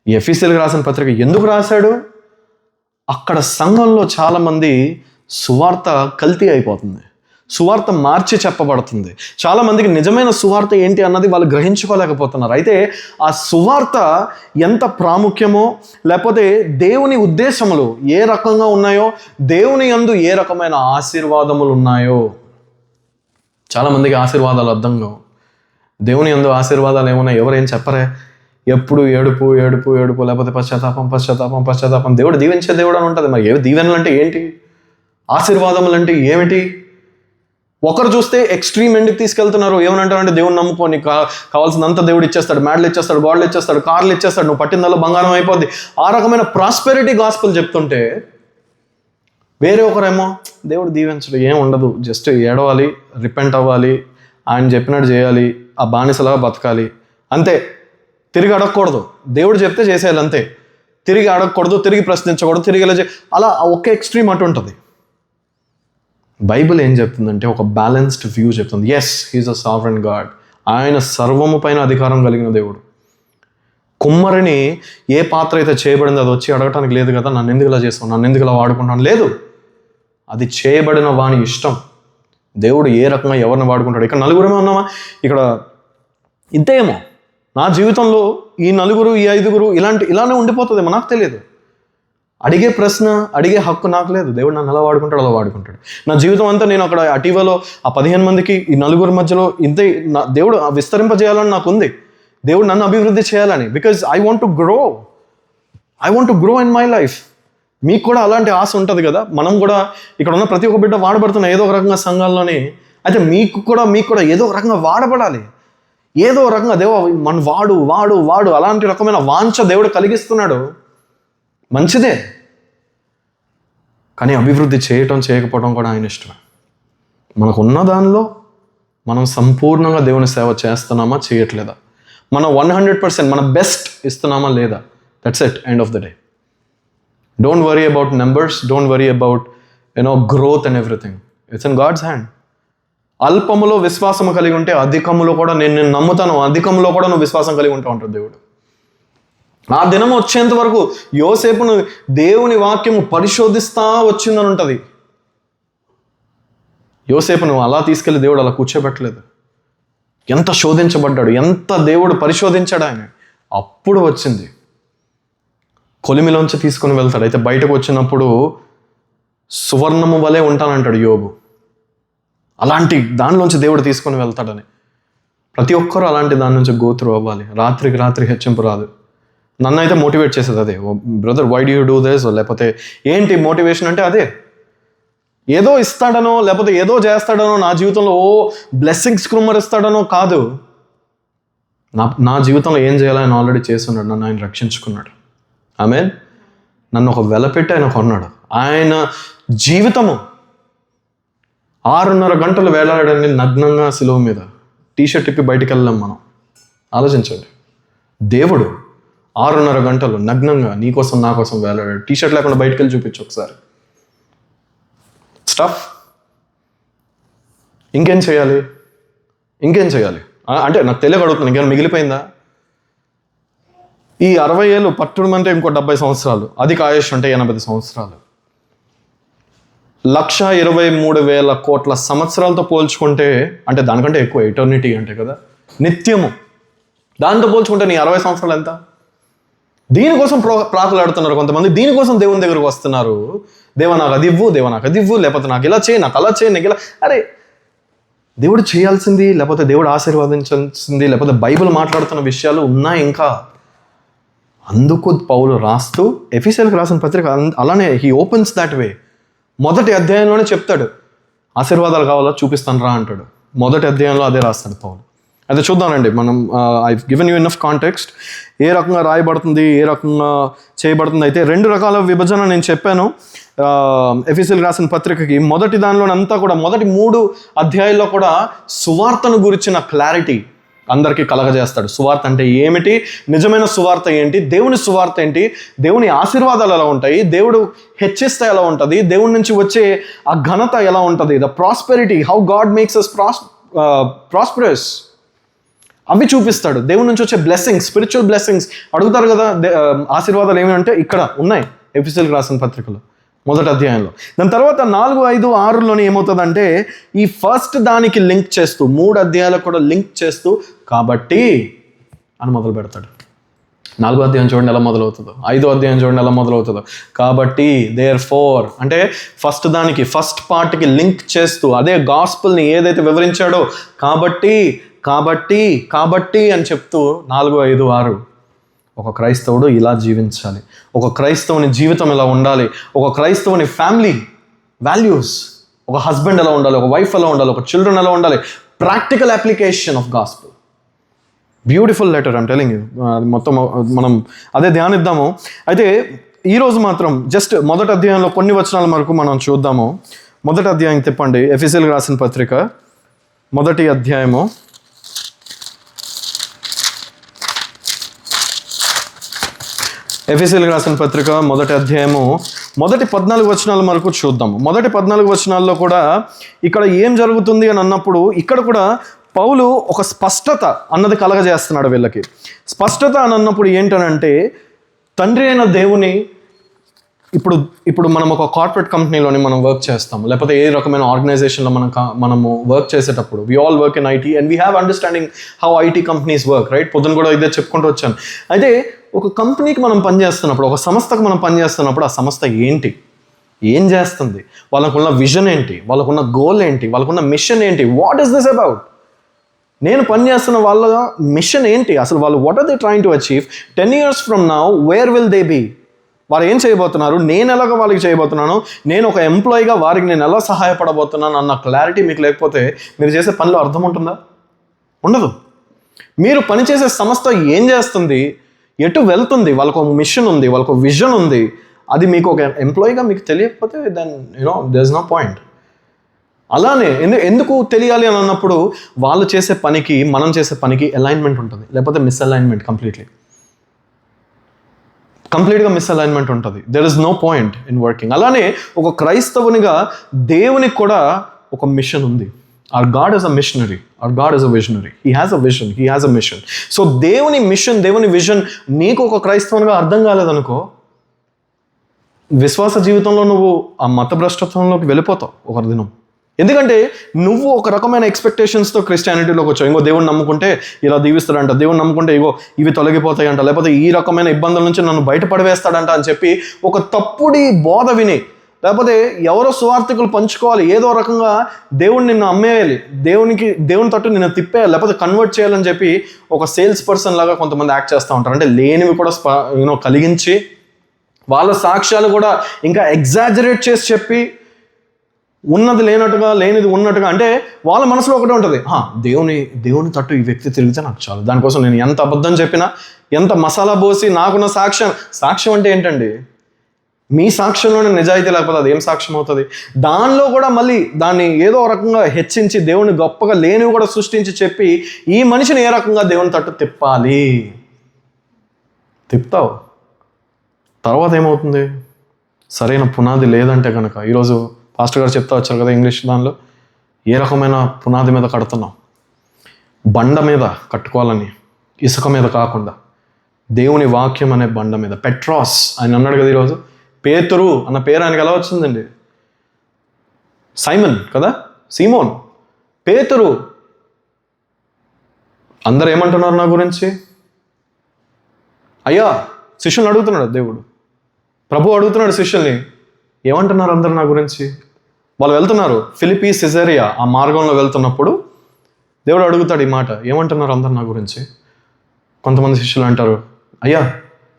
ఈ ఎఫెసీలకు రాసిన పత్రిక ఎందుకు రాశాడు? అక్కడ సంఘంలో చాలామంది సువార్త కల్తీ అయిపోతుంది, సువార్త మార్చి చెప్పబడుతుంది. చాలామందికి నిజమైన సువార్త ఏంటి అన్నది వాళ్ళు గ్రహించుకోలేకపోతున్నారు. అయితే ఆ సువార్త ఎంత ప్రాముఖ్యమో, లేకపోతే దేవుని ఉద్దేశములు ఏ రకంగా ఉన్నాయో, దేవుని యందు ఏ రకమైన ఆశీర్వాదములు ఉన్నాయో, చాలామందికి ఆశీర్వాదాలు అర్థం కావు. దేవుని యందు ఆశీర్వాదాలు ఏమున్నాయి ఎవరేం చెప్పరే. ఎప్పుడు ఏడుపు ఏడుపు ఏడుపు, లేకపోతే పశ్చాత్తాపం పశ్చాత్తాపం పశ్చాత్తాపం. దేవుడు దీవించే దేవుడు అని ఉంటుంది. మరి దీవెనలు అంటే ఏంటి? ఆశీర్వాదములు అంటే ఏమిటి? ఒకరు చూస్తే ఎక్స్ట్రీమ్ ఎండ్కి తీసుకెళ్తున్నారు. ఏమనంటారంటే దేవుని నమ్ముకొని కావాల్సినంత దేవుడు ఇచ్చేస్తాడు, మేడలు ఇచ్చేస్తాడు, గోడలు ఇచ్చేస్తాడు, కార్లు ఇచ్చేస్తాడు, నువ్వు పట్టిందల్లా బంగారం అయిపోద్ది. ఆ రకమైన ప్రాస్పెరిటీ గాస్పెల్ చెప్తుంటే వేరే ఒకరేమో దేవుడు దీవించడు, ఏం ఉండదు, జస్ట్ ఏడవాలి, రిపెంట్ అవ్వాలి, ఆయన చెప్పినట్టు చేయాలి, ఆ బానిసలా బతకాలి అంతే, తిరిగి అడగకూడదు, దేవుడు చెప్తే చేసేయాలి అంతే, తిరిగి అడగకూడదు, తిరిగి ప్రశ్నించకూడదు, తిరిగి ఇలా అలా ఒక ఎక్స్ట్రీమ్ అటు ఉంటుంది. బైబిల్ ఏం చెప్తుందంటే ఒక బ్యాలెన్స్డ్ వ్యూ చెప్తుంది. ఎస్, హీఈస్ అ సావరెన్ గాడ్, ఆయన సర్వము పైన అధికారం కలిగిన దేవుడు. కుమ్మరిని ఏ పాత్ర అయితే చేయబడిందో అది వచ్చి అడగటానికి లేదు కదా, నన్ను ఎందుకు ఇలా చేస్తాను, నన్ను ఎందుకు ఇలా వాడుకుంటాను, లేదు, అది చేయబడిన వాని ఇష్టం. దేవుడు ఏ రకంగా ఎవరిని వాడుకుంటాడు. ఇక్కడ నలుగురేమో ఉన్నామా, ఇక్కడ ఇంతేమో నా జీవితంలో ఈ నలుగురు ఈ ఐదుగురు ఇలానే ఉండిపోతుందేమో, నాకు తెలియదు. అడిగే ప్రశ్న, అడిగే హక్కు నాకు లేదు. దేవుడు నన్ను ఎలా వాడుకుంటాడు అలా వాడుకుంటాడు. నా జీవితం అంతా నేను అక్కడ అటీవలో ఆ 15 మందికి ఈ నలుగురు మధ్యలో ఇంతే దేవుడు విస్తరింపజేయాలని నాకు ఉంది. దేవుడు నన్ను అభివృద్ధి చేయాలని, because I want to grow in my life. మీకు కూడా అలాంటి ఆశ ఉంటుంది కదా. మనం కూడా ఇక్కడ ఉన్న ప్రతి ఒక్క బిడ్డ వాడబడుతున్న ఏదో ఒక రకంగా సంఘాల్లోనే. అయితే మీకు కూడా ఏదో ఒక రకంగా వాడబడాలి, ఏదో ఒక రకంగా దేవ మన వాడు అలాంటి రకమైన వాంఛ దేవుడు కలిగిస్తున్నాడు. మంచిదే, కానీ అభివృద్ధి చేయకపోవడం కూడా ఆయన ఇష్టమే. మనకున్న దానిలో మనం సంపూర్ణంగా దేవుని సేవ చేస్తున్నామా చేయట్లేదా, మనం 100% మన బెస్ట్ ఇస్తున్నామా లేదా, that's it, end of the day. Don't worry about numbers, don't worry about growth and everything. It's in God's hand. అల్పములో విశ్వాసం కలిగి ఉంటే అధికములో కూడా నేను నమ్ముతాను, అధికములో కూడా నువ్వు విశ్వాసం కలిగి ఉంటావు అంటాడు దేవుడు. ఆ దినం వచ్చేంత వరకు యోసేపును దేవుని వాక్యము పరిశోధిస్తా వచ్చిందని ఉంటుంది. యోసేపును అలా తీసుకెళ్లి దేవుడు అలా కూర్చోబెట్టలేదు. ఎంత శోధించబడ్డాడు, ఎంత దేవుడు పరిశోధించాడు ఆయన. అప్పుడు వచ్చింది. కొలిమిలోంచి తీసుకుని వెళ్తాడు. అయితే బయటకు వచ్చినప్పుడు సువర్ణము వలె ఉంటానంటాడు యోబు. అలాంటి దానిలోంచి దేవుడు తీసుకొని వెళ్తాడని. ప్రతి ఒక్కరూ అలాంటి దాని నుంచి గోత్రు అవ్వాలి. రాత్రికి రాత్రి హెచ్చింపు రాదు. నన్ను అయితే మోటివేట్ చేసేది అదే, brother why do you do this, లేకపోతే ఏంటి మోటివేషన్ అంటే అదే. ఏదో ఇస్తాడనో లేకపోతే ఏదో చేస్తాడనో, నా జీవితంలో బ్లెస్సింగ్స్ కుమ్మరిస్తాడనో కాదు. నా జీవితంలో ఏం చేయాలని ఆల్రెడీ చేస్తున్నాడు. నన్ను ఆయన రక్షించుకున్నాడు. ఆమేన్. నన్ను ఒక వెలపెట్టి ఆయన కొన్నాడు. ఆయన జీవితము 6.5 గంటలు వేలాడండి నగ్నంగా సిలువ మీద. టీషర్ట్ ఇప్పి బయటికి వెళ్ళాం మనం. ఆలోచించండి, దేవుడు 6.5 గంటలు నగ్నంగా నీకోసం నా కోసం వేలాడాడు. టీషర్ట్ లేకుండా బయటికి వెళ్ళి చూపించు ఒకసారి. స్టఫ్. ఇంకేం చేయాలి అంటే నాకు తెలియక అడుగుతున్నాను, ఇంకేమైనా మిగిలిపోయిందా? ఈ 60 ఏళ్ళు పట్టుమంటే ఇంకో 70 సంవత్సరాలు, అధిక ఆయుష్ అంటే 80 సంవత్సరాలు, 1,23,000 కోట్ల సంవత్సరాలతో పోల్చుకుంటే, అంటే దానికంటే ఎక్కువ, ఎటర్నిటీ అంటే కదా నిత్యము, దాంతో పోల్చుకుంటే నీ 60 సంవత్సరాలు ఎంత? దీనికోసం ప్రాకులాడుతున్నారు కొంతమంది. దీనికోసం దేవుని దగ్గరకు వస్తున్నారు. దేవా నాకు అది ఇవ్వు, లేకపోతే నాకు ఇలా చేయి, నాకు అలా చేయి, నాకు ఇలా. అరే, దేవుడు చేయాల్సింది, లేకపోతే దేవుడు ఆశీర్వదించాల్సింది, లేకపోతే బైబిల్ మాట్లాడుతున్న విషయాలు ఉన్నాయి ఇంకా. అందుకు పౌలు రాస్తూ ఎఫెసీయులకు రాసిన పత్రిక అలానే హీ ఓపెన్స్ దాట్ వే. మొదటి అధ్యాయంలోనే చెప్తాడు, ఆశీర్వాదాలు కావాలా చూపిస్తాను రా అంటాడు. మొదటి అధ్యాయంలో అదే రాస్తాడు పౌలు. అయితే చూద్దామండి మనం. I given you enough context. ఏ రకంగా రాయబడుతుంది, ఏ రకంగా చేయబడుతుంది. అయితే 2 రకాల విభజన నేను చెప్పాను ఎఫెసీయులకు రాసిన పత్రికకి. మొదటి దానిలోనంతా కూడా, మొదటి 3 అధ్యాయాల్లో కూడా సువార్తను గురించిన క్లారిటీ అందరికీ కలగజేస్తాడు. సువార్త అంటే ఏమిటి, నిజమైన సువార్త ఏంటి, దేవుని సువార్త ఏంటి, దేవుని ఆశీర్వాదాలు ఎలా ఉంటాయి, దేవుడు హెచ్చిస్తే ఎలా ఉంటుంది, దేవుడి నుంచి వచ్చే ఆ ఘనత ఎలా ఉంటుంది, the prosperity, how God makes us prosperous, అవి చూపిస్తాడు. దేవుడి నుంచి వచ్చే బ్లెస్సింగ్స్, స్పిరిచువల్ బ్లెస్సింగ్స్ అడుగుతారు కదా, ఆశీర్వాదాలు ఏమంటే ఇక్కడ ఉన్నాయి ఎఫెసీయులకు రాసిన పత్రికలో మొదటి అధ్యాయంలో. దాని తర్వాత 4, 5, 6లోనే ఏమవుతుందంటే ఈ ఫస్ట్ దానికి లింక్ చేస్తూ 3 అధ్యాయాలకు కూడా లింక్ చేస్తూ కాబట్టి అని మొదలు పెడతాడు. 4వ అధ్యాయం చూడండి ఎలా మొదలవుతుందో, 5వ అధ్యాయం చూడండి ఎలా మొదలవుతుందో. కాబట్టి దేర్ఫోర్ అంటే ఫస్ట్ దానికి, ఫస్ట్ పార్ట్కి లింక్ చేస్తూ అదే గాస్పుల్ని ఏదైతే వివరించాడో కాబట్టి అని చెప్తూ 4, 5, 6 ఒక క్రైస్తవుడు ఇలా జీవించాలి, ఒక క్రైస్తవుని జీవితం ఇలా ఉండాలి, ఒక క్రైస్తవుని ఫ్యామిలీ వాల్యూస్ ఒక హస్బెండ్ ఎలా ఉండాలి, ఒక వైఫ్ ఎలా ఉండాలి, ఒక చిల్డ్రన్ ఎలా ఉండాలి, practical application of gospel. Beautiful letter I'm telling you. మొత్తం మనం అదే ధ్యానిద్దాము. అయితే ఈరోజు మాత్రం జస్ట్ మొదటి అధ్యాయంలో కొన్ని వచనాల వరకు మనం చూద్దాము. మొదటి అధ్యాయం తిప్పండి, ఎఫెసీయులకు రాసిన పత్రిక మొదటి అధ్యాయము. ఎఫెసీయులకు రాసిన పత్రిక మొదటి అధ్యాయము మొదటి 14 వచనాల వరకు చూద్దాము. మొదటి 14 వచనాల్లో కూడా ఇక్కడ ఏం జరుగుతుంది అని అన్నప్పుడు ఇక్కడ కూడా పౌలు ఒక స్పష్టత అన్నది కలగజేస్తున్నాడు వీళ్ళకి. స్పష్టత అని అన్నప్పుడు ఏంటనంటే, తండ్రి అయిన దేవుని ఇప్పుడు మనం ఒక కార్పొరేట్ కంపెనీలోని మనం వర్క్ చేస్తాము, లేకపోతే ఏ రకమైన ఆర్గనైజేషన్లో మనము వర్క్ చేసేటప్పుడు, we all work in IT and we have understanding how IT companies work, right? పొద్దున కూడా ఇదే చెప్పుకుంటూ వచ్చాను. అయితే ఒక కంపెనీకి మనం పనిచేస్తున్నప్పుడు, ఒక సంస్థకు మనం పనిచేస్తున్నప్పుడు, ఆ సంస్థ ఏంటి, ఏం చేస్తుంది, వాళ్ళకున్న విజన్ ఏంటి, వాళ్ళకున్న గోల్ ఏంటి, వాళ్ళకున్న మిషన్ ఏంటి, వాట్ ఈస్ దిస్ అబౌట్? నేను పనిచేస్తున్న వాళ్ళ మిషన్ ఏంటి అసలు, వాళ్ళు what are they trying to achieve 10 years from now, where will they be? వారు ఏం చేయబోతున్నారు, నేను ఎలాగ వాళ్ళకి చేయబోతున్నాను, నేను ఒక ఎంప్లాయీగా వారికి నేను ఎలా సహాయపడబోతున్నాను అన్న క్లారిటీ మీకు లేకపోతే మీరు చేసే పనిలో అర్థం ఉంటుందా? ఉండదు. మీరు పనిచేసే సంస్థ ఏం చేస్తుంది, ఎటు వెళ్తుంది, వాళ్ళకు ఒక మిషన్ ఉంది, వాళ్ళకు విజన్ ఉంది, అది మీకు ఒక ఎంప్లాయీగా మీకు తెలియకపోతే then there is no point. అలానే ఎందుకు తెలియాలి అని అన్నప్పుడు, వాళ్ళు చేసే పనికి మనం చేసే పనికి అలైన్మెంట్ ఉంటుంది, లేకపోతే మిస్అలైన్మెంట్, కంప్లీట్గా మిస్అలైన్మెంట్ ఉంటుంది. There is no point in working. అలానే ఒక క్రైస్తవునిగా దేవునికి కూడా ఒక మిషన్ ఉంది. Our God is a missionary. Our God is a visionary. He has a vision. He has a mission. So దేవుని మిషన్, దేవుని విజన్ నీకు ఒక క్రైస్తవునిగా అర్థం కాలేదనుకో, విశ్వాస జీవితంలో నువ్వు ఆ మతభ్రష్టత్వంలోకి వెళ్ళిపోతావు ఒక దినం. ఎందుకంటే నువ్వు ఒక రకమైన ఎక్స్పెక్టేషన్స్తో క్రిస్టియానిటీలోకి వచ్చావు. ఇంకో దేవుని నమ్ముకుంటే ఇలా దీవిస్తాడంట, దేవుని నమ్ముకుంటే ఇగో ఇవి తొలగిపోతాయంట, లేకపోతే ఈ రకమైన ఇబ్బందుల నుంచి నన్ను బయటపడివేస్తాడంట అని చెప్పి ఒక తప్పుడి బోధ విని, లేకపోతే ఎవరో సువార్థికులు పంచుకోవాలి, ఏదో రకంగా దేవుడిని నిన్ను అమ్మేయాలి, దేవుని తట్టు నిన్ను తిప్పేయాలి, లేకపోతే కన్వర్ట్ చేయాలని చెప్పి ఒక సేల్స్ పర్సన్ లాగా కొంతమంది యాక్ట్ చేస్తూ ఉంటారు. అంటే లేనివి కూడా కలిగించి, వాళ్ళ సాక్ష్యాలు కూడా ఇంకా ఎగ్జాజరేట్ చేసి చెప్పి, ఉన్నది లేనట్టుగా లేనిది ఉన్నట్టుగా. అంటే వాళ్ళ మనసులో ఒకటే ఉంటుంది, దేవుని తట్టు ఈ వ్యక్తి తిరిగితే నాకు చాలు, దానికోసం నేను ఎంత అబద్ధం చెప్పినా, ఎంత మసాలా పోసి నాకున్న సాక్ష్యం అంటే ఏంటండి? మీ సాక్ష్యంలోనే నిజాయితీ లేకపోతే అది ఏం సాక్ష్యం అవుతుంది? దానిలో కూడా మళ్ళీ దాన్ని ఏదో రకంగా హెచ్చించి, దేవుని గొప్పగా లేనివి కూడా సృష్టించి చెప్పి, ఈ మనిషిని ఏ రకంగా దేవుని తట్టు తిప్పుతావు. తర్వాత ఏమవుతుంది? సరైన పునాది లేదంటే కనుక, ఈరోజు పాస్టర్ గారు చెప్తా వచ్చారు కదా ఇంగ్లీష్ దానిలో, ఏ రకమైన పునాది మీద కడుతున్నాం? బండ మీద కట్టుకోవాలని, ఇసుక మీద కాకుండా దేవుని వాక్యం అనే బండ మీద. పెట్రాస్ ఆయన అన్నాడు కదా ఈరోజు. పేతురు అన్న పేరు ఆయనకి ఎలా వచ్చిందండి? సైమన్ కదా, సీమోన్, పేతురు. అందరు ఏమంటున్నారు నా గురించి? అయ్యా, శిష్యుల్ని అడుగుతున్నాడు దేవుడు, ప్రభు అడుగుతున్నాడు శిష్యుల్ని, ఏమంటున్నారు అందరు నా గురించి? వాళ్ళు వెళ్తున్నారు ఫిలిప్పీ, సిజేరియా, ఆ మార్గంలో వెళ్తున్నప్పుడు దేవుడు అడుగుతాడు ఈ మాట, ఏమంటున్నారు అందరు నా గురించి? కొంతమంది శిష్యులు అంటారు, అయ్యా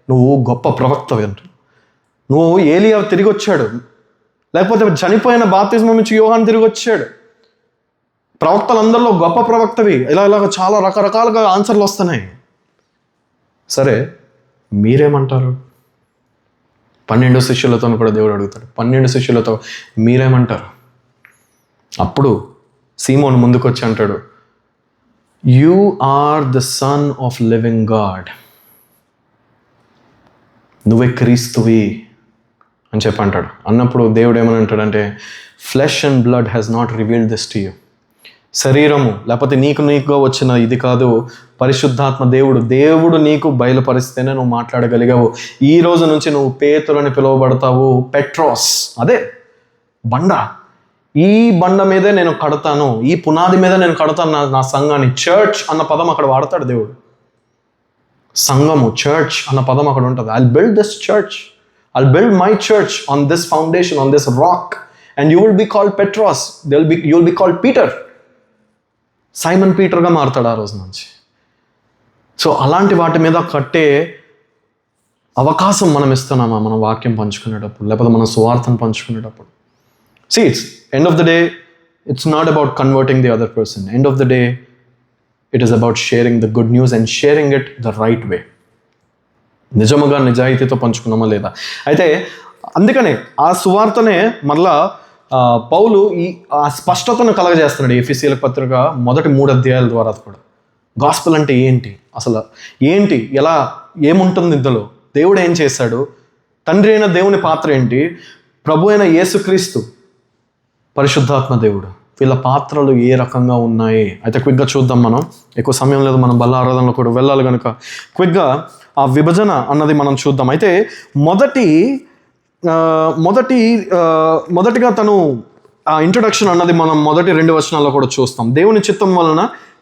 నువ్వు గొప్ప ప్రవక్తవి అంటారు, నువ్వు ఏలియా తిరిగి వచ్చాడు, లేకపోతే చనిపోయిన బాప్తిస్మం నుంచి యోహాను తిరిగి వచ్చాడు, ప్రవక్తలందరిలో గొప్ప ప్రవక్తవి, ఇలాగ చాలా రకరకాలుగా ఆన్సర్లు వస్తున్నాయి. సరే మీరేమంటారు? 12 శిష్యులతో కూడా దేవుడు అడుగుతాడు, 12 శిష్యులతో మీరేమంటారు? అప్పుడు సీమోను ముందుకు వచ్చి అంటాడు, you are the son of living God. నువ్వే క్రీస్తువి అని చెప్పి అంటాడు. అన్నప్పుడు దేవుడు ఏమని అంటాడంటే, flesh and blood has not revealed this to you. శరీరము లేకపోతే నీకుగా వచ్చిన ఇది కాదు, పరిశుద్ధాత్మ దేవుడు నీకు బయలుపరిస్తేనే నువ్వు మాట్లాడగలిగావు. ఈ రోజు నుంచి నువ్వు పేతురు అని పిలువబడతావు. పెట్రోస్, అదే బండ. ఈ బండ మీదే నేను కడతాను, ఈ పునాది మీద నేను కడతాను నా సంఘాన్ని. చర్చ్ అన్న పదం అక్కడ వాడతాడు దేవుడు. సంఘము, చర్చ్ అన్న పదం అక్కడ ఉంటుంది. I'll build this church, I'll build my church on this foundation, on this rock, and you will be called Petros, you will be called Peter. Simon పీటర్గా మారుతాడు ఆ రోజు నుంచి. సో అలాంటి వాటి మీద కట్టే అవకాశం మనం ఇస్తున్నామా? మనం వాక్యం పంచుకునేటప్పుడు, లేకపోతే మనం సువార్తను పంచుకునేటప్పుడు. See, it's end of the day, it's not about converting the other person. End of the day, it is about sharing the good news and sharing it the right way. నిజముగా నిజాయితీతో పంచుకున్నామా లేదా? అయితే అందుకనే ఆ సువార్తనే మళ్ళా పౌలు ఆ స్పష్టతను కలగజేస్తున్నాడు ఎఫెసీయుల పత్రిక మొదటి 3 అధ్యాయాల ద్వారా కూడా. గాస్పెల్ అంటే ఏంటి, అసలు ఏంటి, ఎలా, ఏముంటుంది ఇందులో, దేవుడు ఏం చేశాడు, తండ్రి అయిన దేవుని పాత్ర ఏంటి, ప్రభు అయిన యేసుక్రీస్తు, పరిశుద్ధాత్మ దేవుడు, వీళ్ళ పాత్రలు ఏ రకంగా ఉన్నాయి. అయితే క్విక్గా చూద్దాం. మనం ఎక్కువ సమయం లేదు, మనం బల్ల ఆరాధనలో కూడా వెళ్ళాలి కనుక క్విక్గా ఆ విభజన అన్నది మనం చూద్దాం. అయితే మొదటిగా తను ఆ ఇంట్రొడక్షన్ అన్నది మనం మొదటి 2 వచనాల్లో కూడా చూస్తాం. దేవుని చిత్తం వలన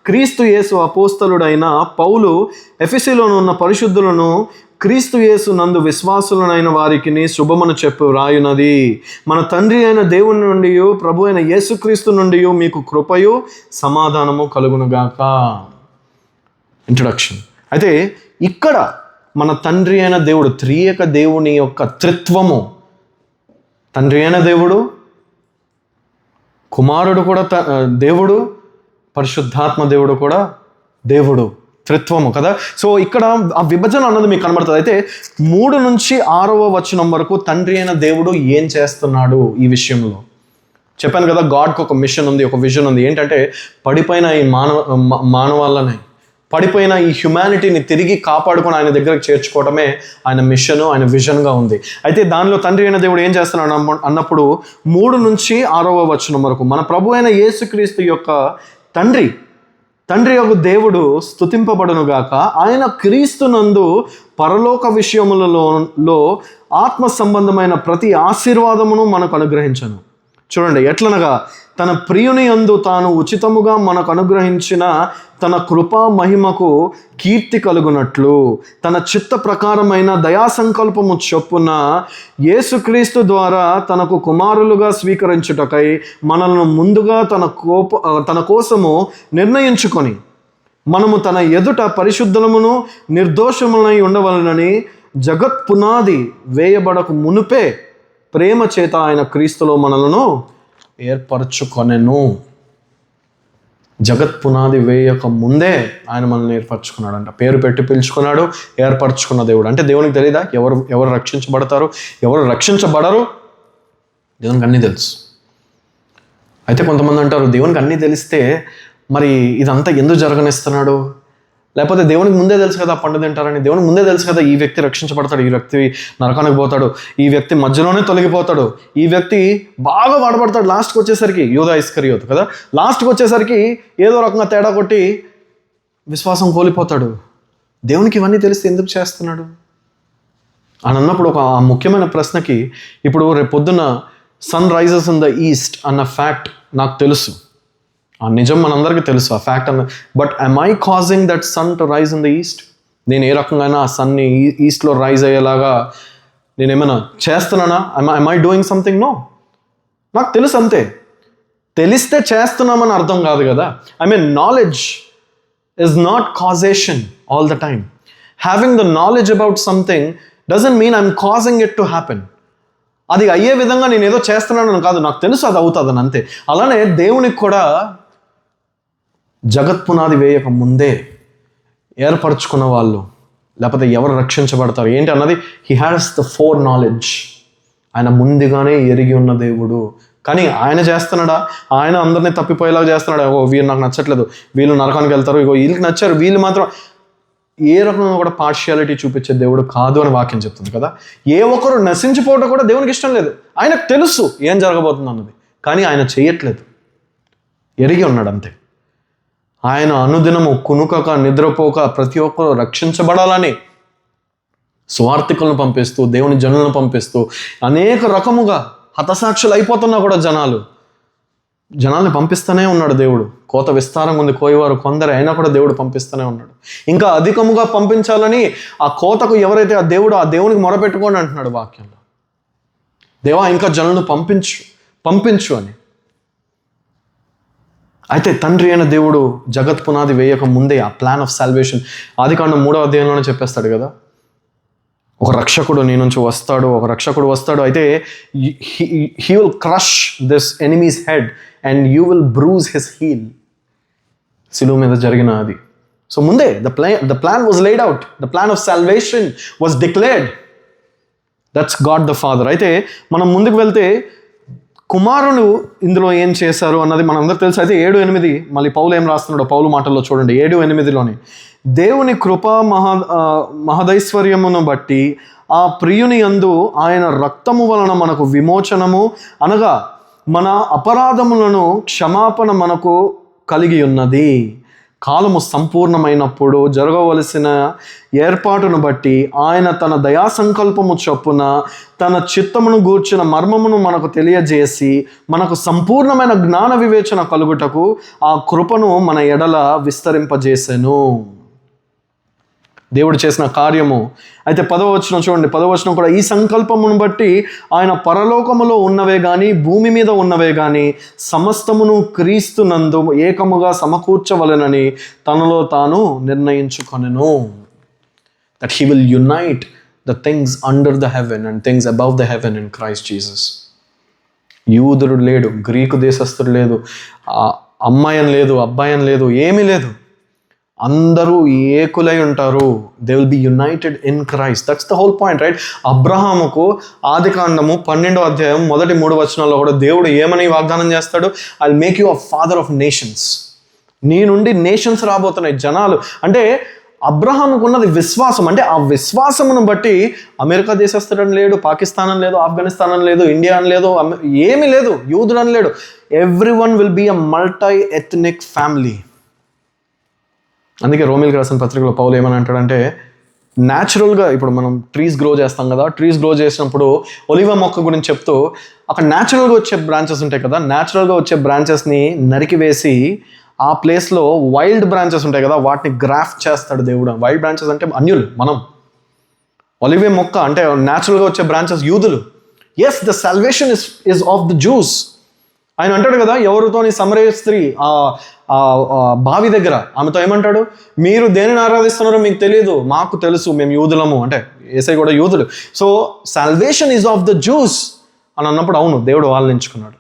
క్రీస్తు యేసు అపోస్తలుడైన పౌలు ఎఫెసీలో ఉన్న పరిశుద్ధులను క్రీస్తు యేసు నందు విశ్వాసులనైన వారికి శుభమును చెప్పు రాయునది. మన తండ్రి అయిన దేవుని నుండి ప్రభు అయిన యేసుక్రీస్తు నుండి మీకు కృపయు సమాధానము కలుగునుగాక. ఇంట్రొడక్షన్. అయితే ఇక్కడ మన తండ్రి అయిన దేవుడు, త్రియేక దేవుని యొక్క త్రిత్వము, తండ్రి అయిన దేవుడు, కుమారుడు కూడా దేవుడు, పరిశుద్ధాత్మ దేవుడు కూడా దేవుడు, త్రిత్వము కదా. సో ఇక్కడ ఆ విభజన అన్నది మీకు కనబడుతుంది. అయితే 3 నుంచి 6వ వచనం వరకు తండ్రి అయిన దేవుడు ఏం చేస్తున్నాడు ఈ విషయంలో చెప్పాను కదా. గాడ్కి ఒక మిషన్ ఉంది, ఒక విజన్ ఉంది. ఏంటంటే పడిపోయిన ఈ మానవాళ్ళని, పడిపోయిన ఈ హ్యుమానిటీని తిరిగి కాపాడుకొని ఆయన దగ్గరకు చేర్చుకోవడమే ఆయన మిషన్, ఆయన విజన్గా ఉంది. అయితే దానిలో తండ్రి అయిన దేవుడు ఏం చేస్తున్నాడు అన్నప్పుడు 3 నుంచి 6వ వచనం వరకు మన ప్రభు అయిన యేసుక్రీస్తు యొక్క తండ్రి యొక్క దేవుడు స్తుతింపబడునుగాక. ఆయన క్రీస్తునందు పరలోక విషయములలో ఆత్మ సంబంధమైన ప్రతి ఆశీర్వాదమును మనకు అనుగ్రహించను. చూడండి, ఎట్లనగా తన ప్రియుని యందు తాను ఉచితముగా మనకు అనుగ్రహించిన తన కృపా మహిమకు కీర్తి కలుగునట్లు తన చిత్త ప్రకారమైన దయా సంకల్పము చొప్పున యేసుక్రీస్తు ద్వారా తనకు కుమారులుగా స్వీకరించుటకై మనల్ని ముందుగా తన కోసము నిర్ణయించుకొని మనము తన ఎదుట పరిశుద్ధమును నిర్దోషములై ఉండవలనని జగత్ పునాది వేయబడక మునుపే ప్రేమ చేత ఆయన క్రీస్తులో మనలను ఏర్పరచుకొనెను. జగత్ పునాది వేయక ముందే ఆయన మనల్ని ఏర్పరచుకున్నాడంట. పేరు పెట్టి పిలుచుకున్నాడు, ఏర్పరచుకున్న దేవుడు. అంటే దేవునికి తెలియదా ఎవరు రక్షించబడతారు, ఎవరు రక్షించబడరు? దేవునికి అన్నీ తెలుసు. అయితే కొంతమంది అంటారు, దేవునికి అన్నీ తెలిస్తే మరి ఇదంతా ఎందుకు జరగనిస్తున్నాడు? లేకపోతే దేవునికి ముందే తెలుసు కదా పండు తింటారని, దేవునికి ముందే తెలుసు కదా ఈ వ్యక్తి రక్షించబడతాడు, ఈ వ్యక్తి నరకానికి పోతాడు, ఈ వ్యక్తి మధ్యలోనే తొలగిపోతాడు, ఈ వ్యక్తి బాగా వాడబడతాడు, లాస్ట్కి వచ్చేసరికి యూదా ఇస్కరియోతు కదా, లాస్ట్కి వచ్చేసరికి ఏదో రకంగా తేడా కొట్టి విశ్వాసం కోల్పోతాడు. దేవునికి ఇవన్నీ తెలిస్తే ఎందుకు చేస్తున్నాడు అని అన్నప్పుడు ఒక ముఖ్యమైన ప్రశ్నకి, ఇప్పుడు రేపు పొద్దున్న sun rises in the east అన్న ఫ్యాక్ట్ నాకు తెలుసు, ఆ నిజం మనందరికీ తెలుసు ఆ ఫ్యాక్ట్ అన్న. But am I causing that sun to rise in the east? నేను ఏ రకంగా ఆ సన్ని ఈస్ట్లో రైజ్ అయ్యేలాగా నేనేమైనా చేస్తున్నానా? am I doing something? No. నాకు తెలుసు అంతే. తెలిస్తే చేస్తున్నామని అర్థం కాదు కదా. Knowledge is not causation all the time. Having the knowledge about something doesn't mean I'm causing it to happen. అది అయ్యే విధంగా నేను ఏదో చేస్తున్నానని కాదు, నాకు తెలుసు అది అవుతుందని అంతే. అలానే దేవునికి కూడా జగత్ పునాది వేయక ముందే ఏర్పరచుకున్న వాళ్ళు, లేకపోతే ఎవరు రక్షించబడతారు ఏంటి అన్నది he has the four knowledge. ఆయన ముందుగానే ఎరిగి ఉన్న దేవుడు. కానీ ఆయన చేస్తున్నాడా? ఆయన అందరినీ తప్పిపోయేలాగా చేస్తున్నాడా? వీళ్ళు నాకు నచ్చట్లేదు, వీళ్ళు నరకానికి వెళ్తారు, వీళ్ళకి నచ్చారు, వీళ్ళు మాత్రం, ఏ రకంగా కూడా పార్షియాలిటీ చూపించే దేవుడు కాదు అని వాక్యం చెప్తుంది కదా. ఏ ఒక్కరు నశించిపోవడం కూడా దేవునికి ఇష్టం లేదు. ఆయనకు తెలుసు ఏం జరగబోతుంది అన్నది, కానీ ఆయన చేయట్లేదు, ఎరిగి ఉన్నాడు అంతే. ఆయన అనుదినము కునుకక నిద్రపోక ప్రతి ఒక్కరు రక్షించబడాలని స్వార్థికులను పంపిస్తూ, దేవుని జనులను పంపిస్తూ, అనేక రకముగా హతసాక్షులు అయిపోతున్నా కూడా జనాల్ని పంపిస్తూనే ఉన్నాడు దేవుడు. కోత విస్తారంగా ఉంది, కోయవారు కొందరు, అయినా కూడా దేవుడు పంపిస్తూనే ఉన్నాడు. ఇంకా అధికముగా పంపించాలని ఆ కోతకు ఎవరైతే ఆ దేవునికి మొరపెట్టుకోండి అంటున్నాడు వాక్యంలో. దేవా ఇంకా జనులను పంపించు అని. అయితే తండ్రి అయిన దేవుడు జగత్ పునాది వేయక ముందే ఆ ప్లాన్ ఆఫ్ సాల్వేషన్ ఆదికాండం 3వ అధ్యాయంలోనే చెప్పేస్తాడు కదా. ఒక రక్షకుడు నీ నుంచి వస్తాడు, ఒక రక్షకుడు వస్తాడు. అయితే he will crush this enemy's head and you will bruise his heel. సిలువ మీద జరిగిన అది. సో ముందే the plan was laid out. The plan of salvation was declared. That's God the father. అయితే మనం ముందుకు వెళ్తే కుమారుడు ఇందులో ఏం చేశారు అన్నది మనందరూ తెలుసు. అయితే 7-8 మళ్ళీ పౌలు ఏం రాస్తున్నాడో పౌలు మాటల్లో చూడండి. 7-8 దేవుని కృప మహదైశ్వర్యమును బట్టి ఆ ప్రియుని యందు ఆయన రక్తము వలన మనకు విమోచనము, అనగా మన అపరాధములను క్షమాపణ మనకు కలిగి ఉన్నది. కాలము సంపూర్ణమైనప్పుడు జరగవలసిన ఏర్పాటును బట్టి ఆయన తన దయా సంకల్పము చొప్పున తన చిత్తమును గూర్చిన మర్మమును మనకు తెలియజేసి మనకు సంపూర్ణమైన జ్ఞాన వివేచన కలుగుటకు ఆ కృపను మన ఎడల విస్తరింపజేసెను. దేవుడు చేసిన కార్యము. అయితే 10వ వచనం చూడండి. 10వ వచనం కూడా, ఈ సంకల్పమును బట్టి ఆయన పరలోకములో ఉన్నవే కానీ భూమి మీద ఉన్నవే కానీ సమస్తమును క్రీస్తునందు ఏకముగా సమకూర్చవలెనని తనలో తాను నిర్ణయించుకొనెను. That he will unite the things under the heaven and things above the heaven in Christ Jesus. యూదుడు లేడు, గ్రీకు దేశస్థుడు లేదు, అమ్మాయి అని లేదు, అబ్బాయి అని లేదు, ఏమీ లేదు. అందరూ ఏకులై ఉంటారు. They will be United in Christ. That's the whole point, right? అబ్రహాముకు ఆదికాండము 12వ అధ్యాయం మొదటి 3 వచనాల్లో కూడా దేవుడు ఏమని వాగ్దానం చేస్తాడు? I will make you a father of nations. నీ నుండి నేషన్స్ రాబోతున్నాయి, జనాలు. అంటే అబ్రహాముకు ఉన్నది విశ్వాసం. అంటే ఆ విశ్వాసమును బట్టి అమెరికా దేశస్థుడని లేడు, పాకిస్తాన్ అని లేదు, ఆఫ్ఘనిస్తాన్ అని లేదు, ఇండియా అని లేదు, ఏమీ లేదు, యూదుడు అని లేడు. Everyone will be a multi ethnic family. అందుకే రోమిల్కి రాసిన పత్రికలో పౌలు ఏమని అంటాడంటే, న్యాచురల్గా ఇప్పుడు మనం ట్రీస్ గ్రో చేస్తాం కదా, ట్రీస్ గ్రో చేసినప్పుడు ఒలివ మొక్క గురించి చెప్తూ అక్కడ న్యాచురల్గా వచ్చే బ్రాంచెస్ ఉంటాయి కదా, న్యాచురల్గా వచ్చే బ్రాంచెస్ని నరికివేసి ఆ ప్లేస్లో వైల్డ్ బ్రాంచెస్ ఉంటాయి కదా, వాటిని గ్రాఫ్ట్ చేస్తాడు దేవుడు. వైల్డ్ బ్రాంచెస్ అంటే అన్యులు, మనం. ఒలివే మొక్క అంటే న్యాచురల్గా వచ్చే బ్రాంచెస్ యూదులు. Yes, the salvation is of the Jews. ఆయన అంటాడు కదా, ఎవరితోని సమరయ స్త్రీ బావి దగ్గర ఆమెతో ఏమంటాడు? మీరు దేనిని ఆరాధిస్తున్నారో మీకు తెలియదు, మాకు తెలుసు, మేము యూదులము. అంటే యేసయ్య కూడా యూదులు. So salvation is of the juice అని అన్నప్పుడు అవును, దేవుడు వాళ్ళని ఎంచుకున్నాడు.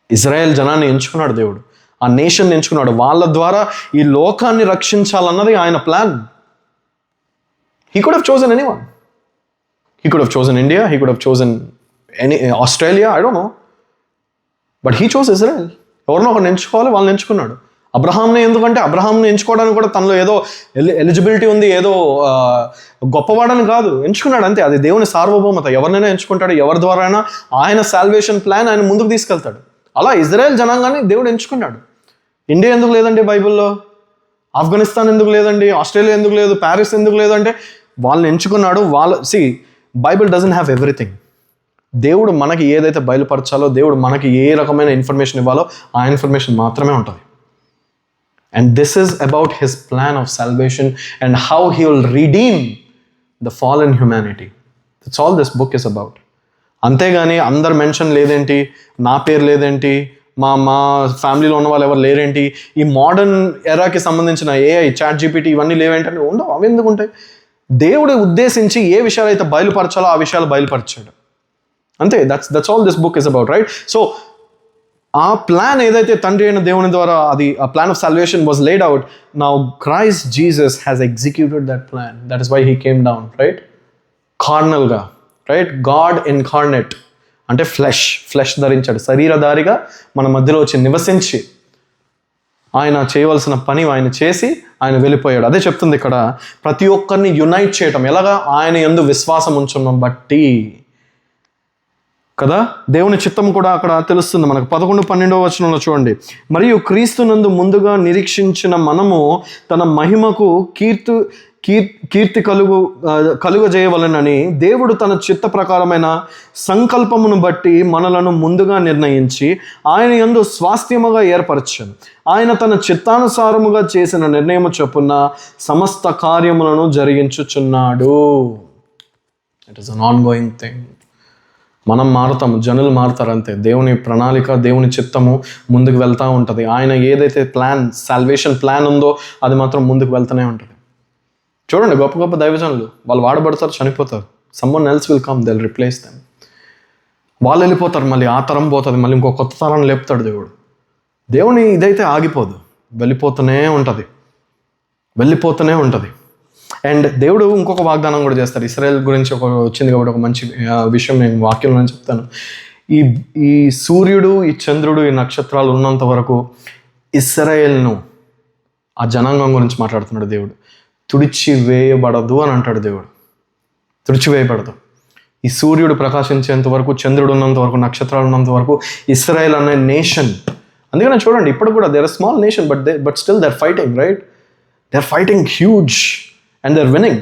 ఇజ్రాయెల్ జనాన్ని ఎంచుకున్నాడు దేవుడు, ఆ నేషన్ ఎంచుకున్నాడు. వాళ్ళ ద్వారా ఈ లోకాన్ని రక్షించాలన్నది ఆయన plan. He could have chosen anyone. He could have chosen India, he could have chosen Australia, I don't know. But he chose Israel. ఎవరినో ఒకరిని ఎంచుకోవాలి, వాళ్ళని ఎంచుకున్నాడు. అబ్రహాంని ఎందుకంటే అబ్రహాంని ఎంచుకోవడానికి కూడా తనలో ఏదో ఎలిజిబిలిటీ ఉంది, ఏదో గొప్పవాడని కాదు, ఎంచుకున్నాడు అంతే. అది దేవుని సార్వభౌమత. ఎవరినైనా ఎంచుకుంటాడు, ఎవరి ద్వారా అయినా ఆయన సాల్వేషన్ ప్లాన్ ఆయన ముందుకు తీసుకెళ్తాడు. అలా ఇజ్రాయెల్ జనాంగాన్ని దేవుడు ఎంచుకున్నాడు. ఇండియా ఎందుకు లేదండి బైబిల్లో? ఆఫ్ఘనిస్తాన్ ఎందుకు లేదండి? ఆస్ట్రేలియా ఎందుకు లేదు? ప్యారిస్ ఎందుకు లేదంటే వాళ్ళని ఎంచుకున్నాడు. Bible doesn't have everything. దేవుడు మనకి ఏదైతే బయలుపరచాలో, దేవుడు మనకి ఏ రకమైన ఇన్ఫర్మేషన్ ఇవ్వాలో ఆ ఇన్ఫర్మేషన్ మాత్రమే ఉంటుంది. And this is about his plan of salvation and how he will redeem the fallen humanity. That's all this book is about. అంతేగాని అందరు మెన్షన్ లేదేంటి, నా పేరు లేదేంటి, మా ఫ్యామిలీలో ఉన్న వాళ్ళు ఎవరు లేరేంటి, ఈ మోడర్న్ ఎరాకి సంబంధించిన ఏఐ, చాట్ జీపీటీ ఇవన్నీ లేవేంటంటే ఉండవు. అవి ఎందుకు ఉంటాయి? దేవుడు ఉద్దేశించి ఏ విషయాలు అయితే బయలుపరచాలో ఆ విషయాలు బయలుపరిచాడు అంతే. That's all this book is about, right? So ఆ ప్లాన్ ఏదైతే తండ్రి అయిన దేవుని ద్వారా అది ఆ plan of salvation was laid out. Now Christ Jesus has executed that plan. That is why he came down, right? కార్నల్గా, రైట్? గాడ్ ఇన్కార్నెట్ అంటే ఫ్లెష్ ధరించాడు, శరీరధారిగా మన మధ్యలో వచ్చి నివసించి ఆయన చేయవలసిన పని ఆయన చేసి ఆయన వెళ్ళిపోయాడు. అదే చెప్తుంది ఇక్కడ, ప్రతి ఒక్కరిని యునైట్ చేయటం ఎలాగా? ఆయన యందు విశ్వాసం ఉంచడం బట్టి కదా. దేవుని చిత్తం కూడా అక్కడ తెలుస్తుంది మనకు. 11-12 వచనంలో చూడండి. మరియు క్రీస్తునందు ముందుగా నిరీక్షించిన మనము తన మహిమకు కీర్తి కలుగజేయవలెనని దేవుడు తన చిత్త ప్రకారమైన సంకల్పమును బట్టి మనలను ముందుగా నిర్ణయించి ఆయన యందు స్వాస్థ్యముగా ఏర్పరచాను. ఆయన తన చిత్తానుసారముగా చేసిన నిర్ణయము చొప్పున సమస్త కార్యములను జరిగించుచున్నాడు. It is an ongoing thing. మనం మారుతాము, జనులు మారుతారు అంతే. దేవుని ప్రణాళిక, దేవుని చిత్తము ముందుకు వెళ్తూ ఉంటుంది. ఆయన ఏదైతే సాల్వేషన్ ప్లాన్ ఉందో అది మాత్రం ముందుకు వెళ్తూనే ఉంటుంది. చూడండి, గొప్ప గొప్ప దైవజనులు వాళ్ళు వాడబడతారు, చనిపోతారు. Someone else will come, they'll replace them. వాళ్ళు వెళ్ళిపోతారు, మళ్ళీ ఆ తరం పోతుంది, మళ్ళీ ఇంకో కొత్త తరం లేపుతాడు దేవుడు. దేవుని ఇదైతే ఆగిపోదు, వెళ్ళిపోతూనే ఉంటుంది. అండ్ దేవుడు ఇంకొక వాగ్దానం కూడా చేస్తారు. ఇశ్రాయేల్ గురించి వచ్చింది కాబట్టి ఒక మంచి విషయం నేను వాక్యంలో చెప్తాను. ఈ సూర్యుడు, ఈ చంద్రుడు, ఈ నక్షత్రాలు ఉన్నంత వరకు ఇశ్రాయేల్ను, ఆ జనాంగం గురించి మాట్లాడుతున్నాడు దేవుడు, తుడిచివేయబడదు అని అంటాడు దేవుడు. తుడిచివేయబడదు. ఈ సూర్యుడు ప్రకాశించేంత వరకు, చంద్రుడు ఉన్నంత వరకు, నక్షత్రాలు ఉన్నంత వరకు ఇశ్రాయేల్ అనే నేషన్. అందుకనే చూడండి, ఇప్పుడు కూడా they are small nation, but still they are fighting, right? They are fighting huge and they're winning.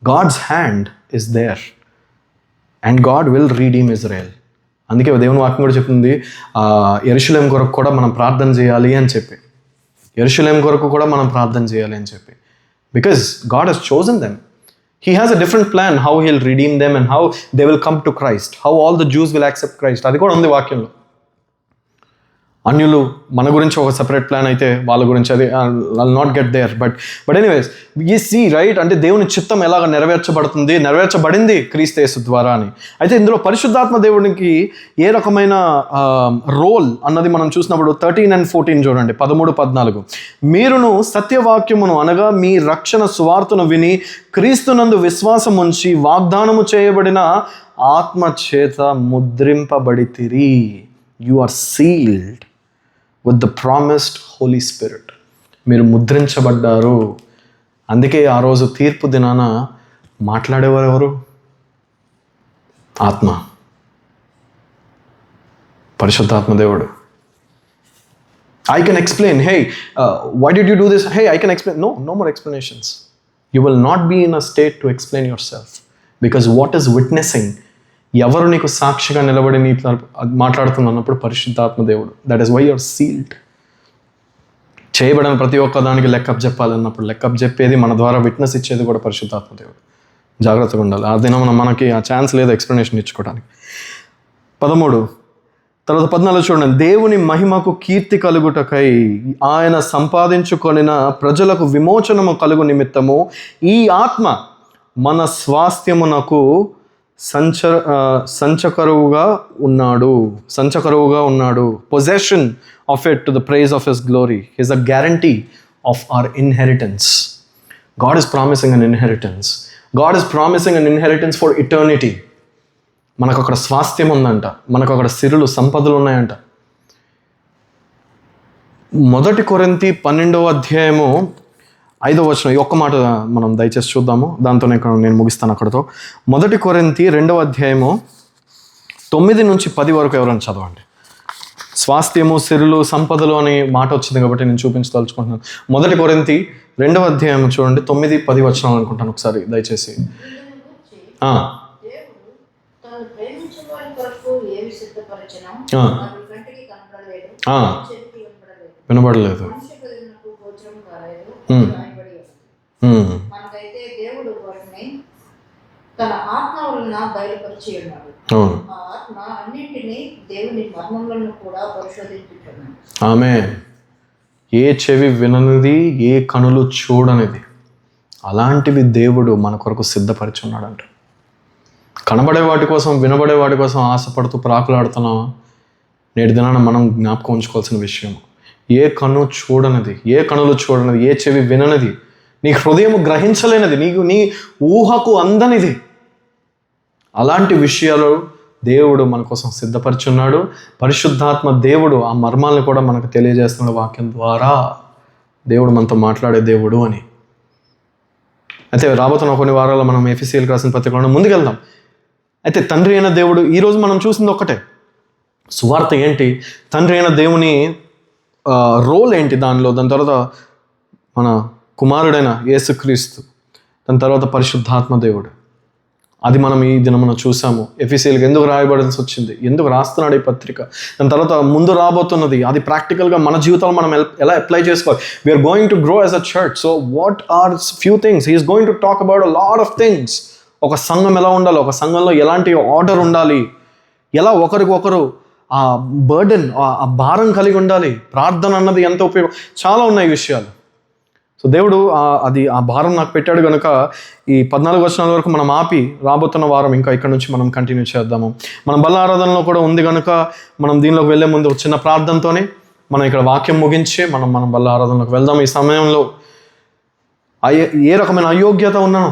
God's hand is there and God will redeem Israel. అందుకే దేవుని వాక్యం కూడా చెప్తుంది, యెరూషలేము కొరకు కూడా మనం ప్రార్థన చేయాలి అని చెప్పి. Because God has chosen them. He has a different plan how he'll redeem them and how they will come to Christ. How all the Jews will accept Christ. అది కూడా ఉంది వాక్యంలో. అన్యులు మన గురించి ఒక సెపరేట్ ప్లాన్ అయితే వాళ్ళ గురించి, అది I'll not get there. But anyways you see, right? అంటే దేవుని చిత్తం ఎలాగ నెరవేర్చబడింది క్రీస్తు యేసు ద్వారా అని. అయితే ఇందులో పరిశుద్ధాత్మ దేవునికి ఏ రకమైన రోల్ అన్నది మనం చూసినప్పుడు 13 and 14 చూడండి, 13-14. మీరును సత్యవాక్యమును అనగా మీ రక్షణ సువార్తను విని క్రీస్తునందు విశ్వాసం ఉంచి వాగ్దానము చేయబడిన ఆత్మ చేత ముద్రింపబడితిరి. You are sealed with the promised Holy Spirit. మీరు ముద్రించబడ్డారు. అందుకే ఆ రోజు తీర్పు దినాన మాట్లాడేవారు ఎవరు? ఆత్మ, పరిశుద్ధాత్మ దేవుడు. I can explain, hey, why did you do this? Hey, I can explain. No more explanations. You will not be in a state to explain yourself, because what is witnessing, ఎవరు నీకు సాక్షిగా నిలబడి నీ మాట్లాడుతున్నప్పుడు పరిశుద్ధాత్మ దేవుడు. That is why you're sealed. చేయబడిన ప్రతి ఒక్క దానికి లెక్కప్ చెప్పాలన్నప్పుడు లెక్కప్ చెప్పేది, మన ద్వారా విట్నెస్ ఇచ్చేది కూడా పరిశుద్ధాత్మ దేవుడు. జాగ్రత్తగా ఉండాలి. ఆ దినం మనకి ఆ ఛాన్స్ లేదు ఎక్స్ప్లెనేషన్ ఇచ్చుకోవడానికి. 13 తర్వాత 14 చూడండి. దేవుని మహిమకు కీర్తి కలుగుటకై ఆయన సంపాదించుకొనిన ప్రజలకు విమోచనము కలుగు నిమిత్తము ఈ ఆత్మ మన స్వాస్థ్యమునకు సంచకరువుగా ఉన్నాడు. Possession of it to the praise of his glory. His a guarantee of our inheritance. God is promising an inheritance. God is promising an inheritance for eternity. మనకు అక్కడ స్వాస్థ్యం ఉందంట, మనకు అక్కడ సిరులు, సంపదలు ఉన్నాయంట. 1 కొరింథీ 12వ అధ్యాయము 5వ వచనం, ఈ ఒక్క మాట మనం దయచేసి చూద్దాము, దాంతో నేను ముగిస్తాను అక్కడతో. 1 కొరింథీ 2వ అధ్యాయము 9-10 వరకు ఎవరైనా చదవండి. స్వాస్థ్యము, సిరులు, సంపదలు అని మాట వచ్చింది కాబట్టి నేను చూపించదలుచుకుంటున్నాను. 1 కొరింథీ 2వ అధ్యాయం చూడండి, 9-10 వచనాలు అనుకుంటాను. ఒకసారి దయచేసి. వినబడలేదు. మనకైతే దేవుడు వాటిని తన ఆత్మ వలన బయలుపరిచి ఉన్నాడు. ఆ ఆత్మ అన్నింటినీ దేవుని మర్మములను కూడా పరిశోధించుచున్నాడు. ఆమేన్. ఏ చెవి విననిది, ఏ కనులు చూడనిది, అలాంటివి దేవుడు మన కొరకు సిద్ధపరిచి ఉన్నాడంట. కనబడే వాటి కోసం, వినబడే వాటి కోసం ఆశపడుతూ ప్రాకులాడుతున్నామా? నేటి దినాన మనం జ్ఞాపకం ఉంచుకోవాల్సిన విషయం, ఏ కన్ను చూడనిది, ఏ కనులు చూడనిది, ఏ చెవి విననిది, నీ హృదయం గ్రహించలేనిది, నీ ఊహకు అందనిది, అలాంటి విషయాలు దేవుడు మన కోసం సిద్ధపరిచున్నాడు. పరిశుద్ధాత్మ దేవుడు ఆ మర్మాలను కూడా మనకు తెలియజేస్తున్నాడు వాక్యం ద్వారా. దేవుడు మనతో మాట్లాడే దేవుడు అని. అయితే రాబోతున్న కొన్ని వారాల్లో మనం ఎఫెసీయులకు రాసిన పత్రికలో ముందుకెళ్దాం. అయితే తండ్రి అయిన దేవుడు, ఈరోజు మనం చూసింది ఒక్కటే, సువార్త ఏంటి, తండ్రి అయిన దేవుని రోల్ ఏంటి దానిలో, దాని తర్వాత మన కుమారుడైన యేసుక్రీస్తు, దాని తర్వాత పరిశుద్ధాత్మ దేవుడు. అది మనం ఈ దినమున చూసాము. ఎఫెసీయులకు ఎందుకు రాయబడాల్సి వచ్చింది, ఎందుకు రాస్తున్నాడు ఈ పత్రిక, దాని తర్వాత ముందు రాబోతున్నది, అది ప్రాక్టికల్గా మన జీవితంలో మనం ఎలా అప్లై చేసుకోవాలి. We're going to grow as a church. So what are few things he is going to talk about a lot of things. ఒక సంఘం ఎలా ఉండాలి, ఒక సంఘంలో ఎలాంటి ఆర్డర్ ఉండాలి, ఎలా ఒకరికొకరు ఆ బర్డెన్, ఆ భారం కలిగి ఉండాలి, ప్రార్థన అన్నది ఎంత ఉపయోగం, చాలా ఉన్నాయి విషయాలు. సో దేవుడు ఆ భారం నాకు పెట్టాడు కనుక ఈ 14 వచనాల వరకు మనం ఆపి రాబోతున్న వారం ఇంకా ఇక్కడ నుంచి మనం కంటిన్యూ చేద్దాము. మన బల్ల ఆరాధనలో కూడా ఉంది కనుక మనం దీనిలోకి వెళ్ళే ముందు ఒక చిన్న ప్రార్థనతోనే మనం ఇక్కడ వాక్యం ముగించి మనం బల్ల ఆరాధనలోకి వెళ్దాం. ఈ సమయంలో ఏ రకమైన అయోగ్యత ఉన్నాను